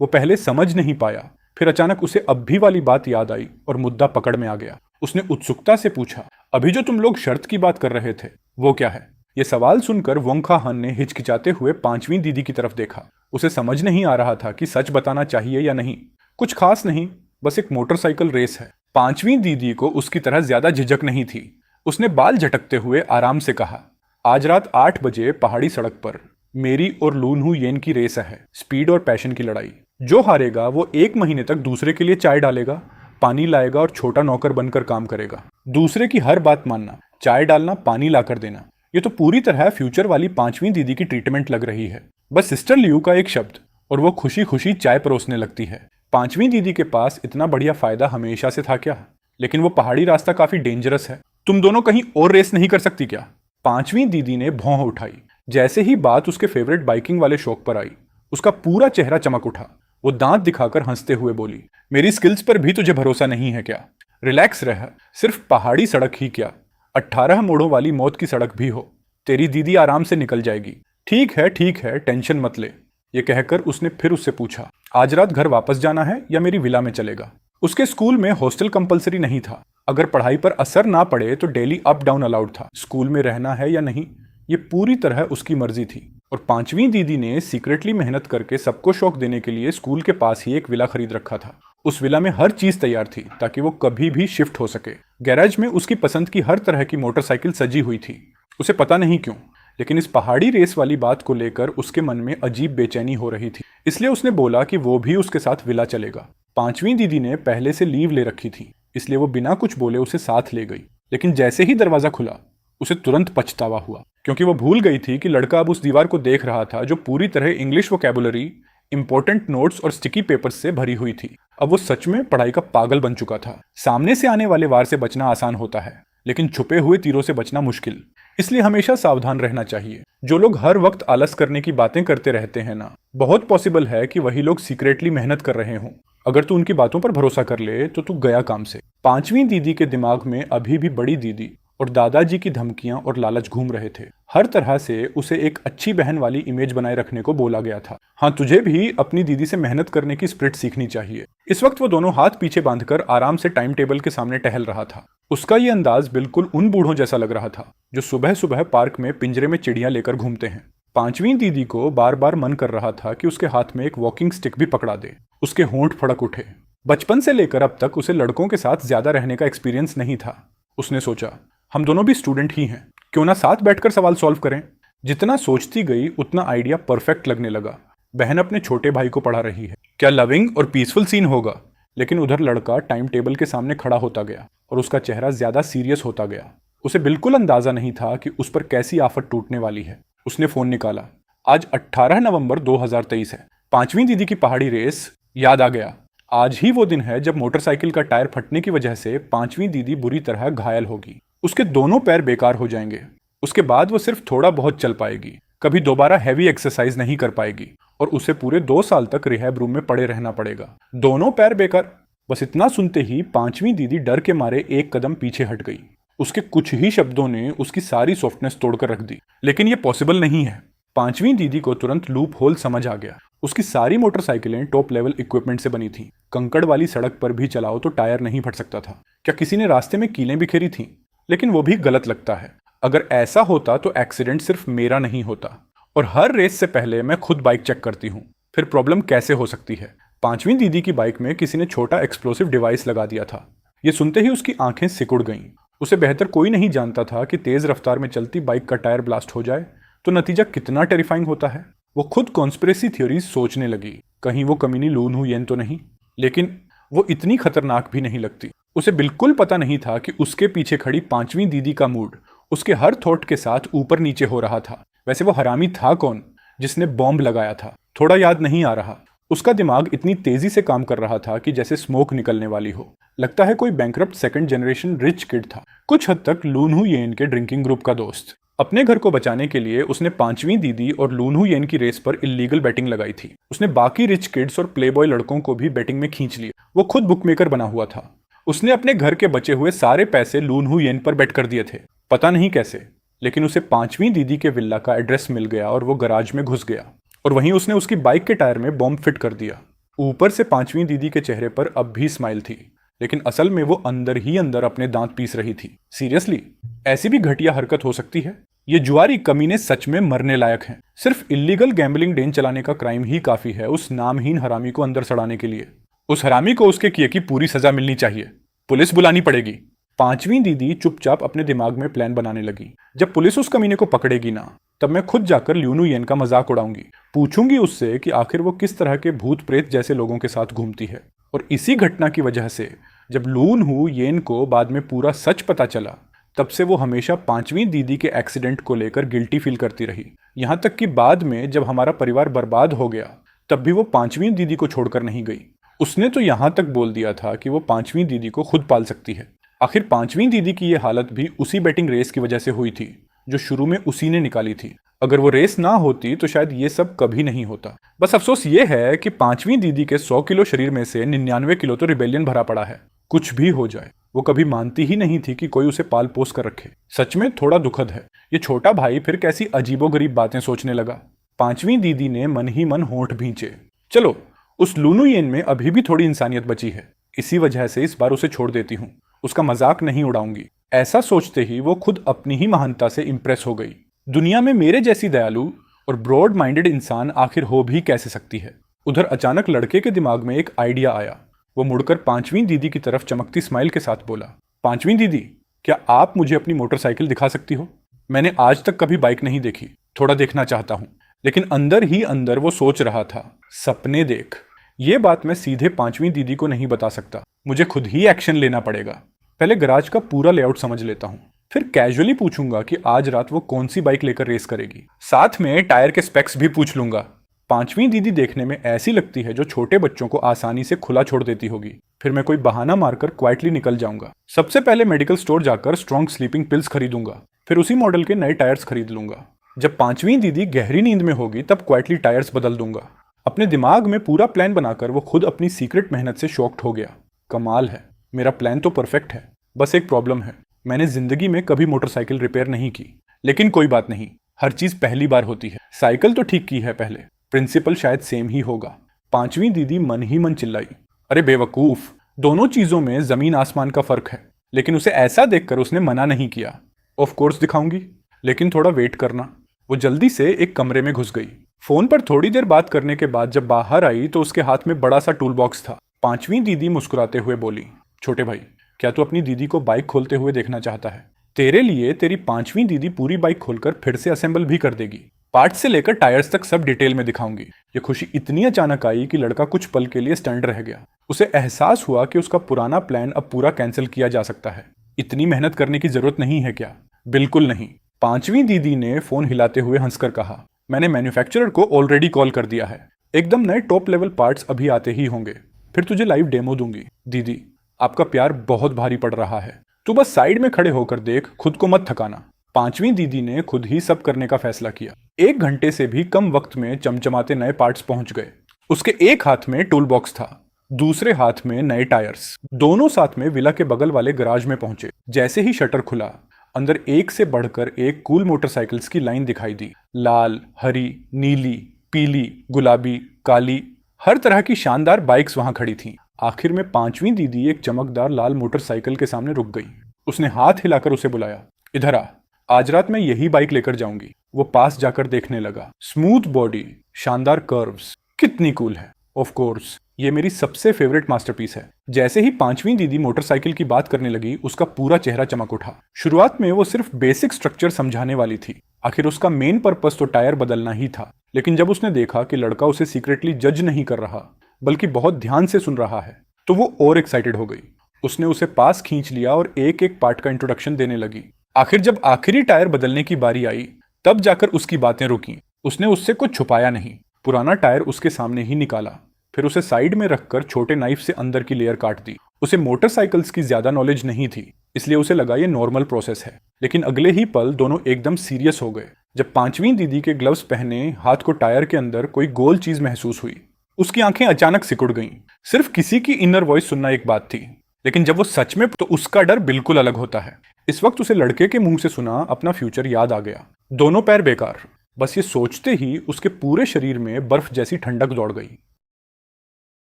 वो पहले समझ नहीं पाया, फिर अचानक उसे अब भी वाली बात याद आई और मुद्दा पकड़ में आ गया। उसने उत्सुकता से पूछा, अभी जो तुम लोग शर्त की बात कर रहे थे वो क्या है? ये सवाल सुनकर वोंग खाहन ने हिचकिचाते हुए पांचवी दीदी की तरफ देखा। उसे समझ नहीं आ रहा था कि सच बताना चाहिए या नहीं। कुछ खास नहीं, बस एक मोटरसाइकिल रेस है। पांचवी दीदी को उसकी तरह ज्यादा झिझक नहीं थी। उसने बाल झटकते हुए आराम से कहा, आज रात 8 बजे पहाड़ी सड़क पर मेरी और लू न्हुयेन की रेस है। स्पीड और पैशन की लड़ाई। जो हारेगा वो 1 महीने तक दूसरे के लिए चाय डालेगा, पानी लाएगा और छोटा नौकर बनकर काम करेगा। दूसरे की हर बात मानना, चाय डालना, पानी लाकर देना। ये तो पूरी तरह फ्यूचर वाली पांचवी दीदी की ट्रीटमेंट लग रही है। बस सिस्टर ल्यू का एक शब्द और वो खुशी खुशी चाय परोसने लगती है। पांचवी दीदी के पास इतना बढ़िया फायदा हमेशा से था क्या? लेकिन वो पहाड़ी रास्ता काफी डेंजरस है। तुम दोनों कहीं और रेस नहीं कर सकती क्या? पांचवी दीदी ने भौं उठाई। जैसे ही बात उसके फेवरेट बाइकिंग वाले शौक पर आई, उसका पूरा चेहरा चमक उठा। वो दांत दिखाकर हंसते हुए बोली, मेरी स्किल्स पर भी तुझे भरोसा नहीं है क्या? रिलैक्स रह, सिर्फ पहाड़ी सड़क ही क्या, 18 मोड़ों वाली मौत की सड़क भी हो, तेरी दीदी आराम से निकल जाएगी। ठीक है, टेंशन मत ले। ये कहकर उसने फिर उससे पूछा, आज रात घर वापस जाना है या मेरी विला में चलेगा? उसके स्कूल में हॉस्टल कंपलसरी नहीं था। अगर पढ़ाई पर असर ना पड़े तो डेली अप डाउन अलाउड था। स्कूल में रहना है या नहीं, ये पूरी तरह उसकी मर्जी थी। और पांचवी दीदी ने सीक्रेटली मेहनत करके सबको शौक देने के लिए स्कूल के पास ही एक विला खरीद रखा था। उस विला में हर चीज तैयार थी ताकि वो कभी भी शिफ्ट हो सके। गैराज में उसकी पसंद की हर तरह की मोटरसाइकिल सजी हुई थी। उसे पता नहीं क्यों, लेकिन इस पहाड़ी रेस वाली बात को लेकर उसके मन में अजीब बेचैनी हो रही थी। इसलिए उसने बोला कि वो भी उसके साथ विला चलेगा। पांचवी दीदी ने पहले से लीव ले रखी थी, इसलिए वो बिना कुछ बोले उसे साथ ले गई। लेकिन जैसे ही दरवाजा खुला, उसे तुरंत पछतावा हुआ, क्योंकि वो भूल गई थी कि लड़का अब उस दीवार को देख रहा था जो पूरी तरह इंग्लिश वोकैबुलरी, इंपॉर्टेंट नोट्स और स्टिकी पेपर्स से भरी हुई थी। अब वो सच में पढ़ाई का पागल बन चुका था। सामने से आने वाले वार से बचना आसान होता है, लेकिन छुपे हुए तीरों से बचना मुश्किल। इसलिए हमेशा सावधान रहना चाहिए। जो लोग हर वक्त आलस करने की बातें करते रहते हैं ना, बहुत पॉसिबल है कि वही लोग सीक्रेटली मेहनत कर रहे हों। अगर तू उनकी बातों पर भरोसा कर ले तो तू गया काम से। पांचवी दीदी के दिमाग में अभी भी बड़ी दीदी और दादाजी की धमकियां और लालच घूम रहे थे। हर तरह से उसे एक अच्छी बहन वाली इमेज बनाए रखने को बोला गया था। हाँ, तुझे भी अपनी दीदी से मेहनत करने की स्पिरिट सीखनी चाहिए। इस वक्त वो दोनों हाथ पीछे बांधकर आराम से टाइम टेबल के सामने टहल रहा था। उसका ये अंदाज बिल्कुल उन बूढ़ों जैसा लग रहा था जो सुबह सुबह पार्क में पिंजरे में चिड़ियां लेकर घूमते हैं। पांचवी दीदी को बार बार मन कर रहा था कि उसके हाथ में एक वॉकिंग स्टिक भी पकड़ा दे। उसके होंठ फड़क उठे। बचपन से लेकर अब तक उसे लड़कों के साथ ज्यादा रहने का एक्सपीरियंस नहीं था। उसने सोचा, हम दोनों भी स्टूडेंट ही हैं, क्यों ना साथ बैठकर सवाल सॉल्व करें। जितना सोचती गई उतना आइडिया परफेक्ट लगने लगा। बहन अपने छोटे भाई को पढ़ा रही है, क्या लविंग और पीसफुल सीन होगा। लेकिन उधर लड़का टाइम टेबल के सामने खड़ा होता गया और उसका चेहरा ज्यादा सीरियस होता गया। उसे बिल्कुल अंदाजा नहीं था कि उस पर कैसी आफत टूटने वाली है। उसने फोन निकाला। आज 18 नवंबर 2023 है। पांचवी दीदी की पहाड़ी रेस। याद आ गया, आज ही वो दिन है जब मोटरसाइकिल का टायर फटने की वजह से पांचवी दीदी बुरी तरह घायल होगी। उसके दोनों पैर बेकार हो जाएंगे। उसके बाद वो सिर्फ थोड़ा बहुत चल पाएगी, कभी दोबारा हैवी एक्सरसाइज नहीं कर पाएगी और उसे पूरे 2 साल तक रिहैब रूम में पड़े रहना पड़ेगा। दोनों पैर बेकार। बस इतना सुनते ही पांचवी दीदी डर के मारे एक कदम पीछे हट गई। उसके कुछ ही शब्दों ने उसकी सारी सॉफ्टनेस तोड़कर रख दी। लेकिन ये पॉसिबल नहीं है। पांचवी दीदी को तुरंत लूप होल समझ आ गया। उसकी सारी मोटरसाइकिलें टॉप लेवल इक्विपमेंट से बनी थी। कंकड़ वाली सड़क पर भी चलाओ तो टायर नहीं फट सकता था। क्या किसी ने रास्ते में कीलें बिखेरी थी? लेकिन वो भी गलत लगता है। अगर ऐसा होता तो एक्सीडेंट सिर्फ मेरा नहीं होता। और हर रेस से पहले मैं खुद बाइक चेक करती हूँ। फिर प्रॉब्लम कैसे हो सकती है? पांचवी दीदी की बाइक में किसी ने छोटा एक्सप्लोसिव डिवाइस लगा दिया था। ये सुनते ही उसकी आंखें सिकुड़ गईं। उसे बेहतर कोई नहीं जानता था कि तेज रफ्तार में चलती बाइक का टायर ब्लास्ट हो जाए तो नतीजा कितना टेरिफाइंग होता है। वो खुद कॉन्स्पिरेसी थ्योरीज सोचने लगी, कहीं वो कमीनी लून हुयेन तो नहीं। लेकिन वो इतनी खतरनाक भी नहीं लगती। उसे बिल्कुल पता नहीं था कि उसके पीछे खड़ी पांचवी दीदी का मूड उसके हर थॉट के साथ ऊपर नीचे हो रहा था। वैसे वो हरामी था कौन जिसने बॉम्ब लगाया था? थोड़ा याद नहीं आ रहा। उसका दिमाग इतनी तेजी से काम कर रहा था कि जैसे स्मोक निकलने वाली हो। लगता है कोई bankrupt second generation rich kid था, कुछ हद तक लूनहू येन के ड्रिंकिंग ग्रुप का दोस्त। अपने घर को बचाने के लिए उसने पांचवी दीदी और लूनहू येन की रेस पर इलीगल बैटिंग लगाई थी। उसने बाकी रिच किड्स और प्लेबॉय लड़कों को भी बैटिंग में खींच लिया। वो खुद बुकमेकर बना हुआ था। उसने अपने घर के बचे हुए सारे पैसे लूनहू येन पर बेट कर दिए थे। पता नहीं कैसे, लेकिन उसे पांचवी दीदी के विला का एड्रेस मिल गया और वो गराज में घुस गया और वहीं उसने उसकी बाइक के टायर में बॉम्ब फिट कर दिया। ऊपर से पांचवी दीदी के चेहरे पर अब भी स्माइल थी, लेकिन असल में वो अंदर ही अंदर अपने दांत पीस रही थी। सीरियसली, ऐसी भी घटिया हरकत हो सकती है? ये जुआरी कमीने सच में मरने लायक हैं। सिर्फ इलीगल गैम्बलिंग डेन चलाने का क्राइम ही काफी है उस नामहीन हरामी को अंदर सड़ाने के लिए। उस हरामी को उसके किए की पूरी सजा मिलनी चाहिए। पुलिस बुलानी पड़ेगी। पांचवी दीदी चुपचाप अपने दिमाग में प्लान बनाने लगी। जब पुलिस उस कमीने को पकड़ेगी ना, तब मैं खुद जाकर ल्यूनू येन का मजाक उड़ाऊंगी। पूछूंगी उससे कि आखिर वो किस तरह के भूत प्रेत जैसे लोगों के साथ घूमती है। और इसी घटना की वजह से जब लूनहू येन को बाद में पूरा सच पता चला, तब से वो हमेशा पांचवी दीदी के एक्सीडेंट को लेकर गिल्टी फील करती रही। यहाँ तक कि बाद में जब हमारा परिवार बर्बाद हो गया, तब भी वो पांचवी दीदी को छोड़कर नहीं गई। उसने तो यहाँ तक बोल दिया था कि वो पांचवी दीदी को खुद पाल सकती है। आखिर पांचवी दीदी की ये हालत भी उसी बैटिंग रेस की वजह से हुई थी जो शुरू में उसी ने निकाली थी। अगर वो रेस ना होती तो शायद ये सब कभी नहीं होता। बस अफसोस ये है कि पांचवी दीदी के 100 किलो शरीर में से 99 किलो तो रिबेलियन भरा पड़ा है। कुछ भी हो जाए, वो कभी मानती ही नहीं थी कि कोई उसे पाल पोस कर रखे। सच में थोड़ा दुखद है। ये छोटा भाई फिर कैसी अजीबोगरीब बातें सोचने लगा। पांचवी दीदी ने मन ही मन होंठ भींचे। चलो, उस लुनु येन में अभी भी थोड़ी इंसानियत बची है, इसी वजह से इस बार उसे छोड़ देती हूँ, उसका मजाक नहीं उड़ाऊंगी। ऐसा सोचते ही वो खुद अपनी ही महानता से इंप्रेस हो गई। दुनिया में मेरे जैसी दयालु और ब्रॉड माइंडेड इंसान आखिर हो भी कैसे सकती है। उधर अचानक लड़के के दिमाग में एक आइडिया आया। वो मुड़कर पांचवी दीदी की तरफ चमकती स्माइल के साथ बोला, पांचवी दीदी, क्या आप मुझे अपनी मोटरसाइकिल दिखा सकती हो? मैंने आज तक कभी बाइक नहीं देखी, थोड़ा देखना चाहता हूँ। लेकिन अंदर ही अंदर वो सोच रहा था, सपने देख। ये बात मैं सीधे पांचवी दीदी को नहीं बता सकता, मुझे खुद ही एक्शन लेना पड़ेगा। पहले गराज का पूरा लेआउट समझ लेता हूँ, फिर कैजुअली पूछूंगा कि आज रात वो कौन सी बाइक लेकर रेस करेगी। साथ में टायर के स्पेक्स भी पूछ लूंगा। पांचवी दीदी देखने में ऐसी लगती है जो छोटे बच्चों को आसानी से खुला छोड़ देती होगी। फिर मैं कोई बहाना मारकर क्वाइटली निकल जाऊंगा। सबसे पहले मेडिकल स्टोर जाकर स्ट्रॉन्ग स्लीपिंग पिल्स खरीदूंगा, फिर उसी मॉडल के नए टायर्स खरीद लूंगा। जब पांचवी दीदी गहरी नींद में होगी तब क्वाइटली टायर्स बदल दूंगा। अपने दिमाग में पूरा प्लान बनाकर वो खुद अपनी सीक्रेट मेहनत से शॉक्ड हो गया। कमाल है, मेरा प्लान तो परफेक्ट है, बस एक प्रॉब्लम है, मैंने जिंदगी में कभी मोटरसाइकिल रिपेयर नहीं की। लेकिन कोई बात नहीं, हर चीज पहली बार होती है। साइकिल तो ठीक की है पहले, प्रिंसिपल शायद सेम ही होगा। पांचवी दीदी मन ही मन चिल्लाई, अरे बेवकूफ, दोनों चीजों में जमीन आसमान का फर्क है। लेकिन उसे ऐसा देखकर उसने मना नहीं किया। ऑफ कोर्स दिखाऊंगी, लेकिन थोड़ा वेट करना। वो जल्दी से एक कमरे में घुस गई। फोन पर थोड़ी देर बात करने के बाद जब बाहर आई तो उसके हाथ में बड़ा सा टूल बॉक्स था। पांचवी दीदी मुस्कुराते हुए बोली, छोटे भाई, क्या तू अपनी दीदी को बाइक खोलते हुए देखना चाहता है? तेरे लिए तेरी पांचवी दीदी पूरी बाइक खोलकर फिर से असेंबल भी कर देगी। पार्ट्स से लेकर टायर्स तक सब डिटेल में दिखाऊंगी। ये खुशी इतनी अचानक आई कि लड़का कुछ पल के लिए स्टंड रह गया। उसे एहसास हुआ कि उसका पुराना प्लान अब पूरा कैंसिल किया जा सकता है। इतनी मेहनत करने की जरूरत नहीं है क्या? बिल्कुल नहीं। पांचवी दीदी ने फोन हिलाते हुए हंसकर कहा, मैंने मैन्युफैक्चरर को ऑलरेडी कॉल कर दिया है। एकदम नए टॉप लेवल पार्ट्स अभी आते ही होंगे, फिर तुझे लाइव डेमो दूंगी। दीदी, आपका प्यार बहुत भारी पड़ रहा है, तू बस साइड में खड़े होकर देख, खुद को मत थकाना। पांचवी दीदी ने खुद ही सब करने का फैसला किया। 1 घंटे से भी कम वक्त में चमचमाते नए पार्ट्स पहुंच गए। उसके एक हाथ में टूल बॉक्स था, दूसरे हाथ में नए टायर्स। दोनों साथ में विला के बगल वाले गराज में पहुंचे। जैसे ही शटर खुला, अंदर एक से बढ़कर एक कूल मोटरसाइकिल्स की लाइन दिखाई दी। लाल, हरी, नीली, पीली, गुलाबी, काली, हर तरह की शानदार बाइक्स वहां खड़ी थीं। आखिर में पांचवी दीदी एक चमकदार लाल मोटरसाइकिल के सामने रुक गई। उसने हाथ हिलाकर उसे बुलाया, इधर आ, आज रात मैं यही बाइक लेकर जाऊंगी। वो पास जाकर देखने लगा। स्मूथ बॉडी, शानदार कर्व्स, कितनी कूल है। ऑफ कोर्स, ये मेरी सबसे फेवरेट मास्टरपीस है। जैसे ही पांचवी दीदी मोटरसाइकिल की बात करने लगी, उसका पूरा चेहरा चमक उठा। शुरुआत में वो सिर्फ बेसिक स्ट्रक्चर समझाने वाली थी। आखिर उसका मेन पर्पस तो टायर बदलना ही था। लेकिन जब उसने देखा कि लड़का उसे सीक्रेटली जज नहीं कर रहा, बल्कि बहुत ध्यान से सुन रहा है, तो वो और एक्साइटेड हो गई। उसने उसे पास खींच लिया और एक एक पार्ट का इंट्रोडक्शन देने लगी। आखिर जब आखिरी टायर बदलने की बारी आई, तब जाकर उसकी बातें रुकी। उसने उससे कुछ छुपाया नहीं, पुराना टायर उसके सामने ही निकाला, फिर उसे साइड में रखकर छोटे नाइफ से अंदर की लेयर काट दी। उसे मोटरसाइकिल्स की ज्यादा नॉलेज नहीं थी, इसलिए उसे लगा ये नॉर्मल प्रोसेस है। लेकिन अगले ही पल दोनों एकदम सीरियस हो गए। जब पांचवी दीदी के ग्लव्स पहने हाथ को टायर के अंदर कोई गोल चीज महसूस हुई, उसकी आंखें अचानक सिकुड़ गईं। सिर्फ किसी की इनर वॉइस सुनना एक बात थी, लेकिन जब वो सच में, तो उसका डर बिल्कुल अलग होता है। इस वक्त उसे लड़के के मुंह से सुना अपना फ्यूचर याद आ गया। दोनों पैर बेकार। बस ये सोचते ही उसके पूरे शरीर में बर्फ जैसी ठंडक दौड़ गई।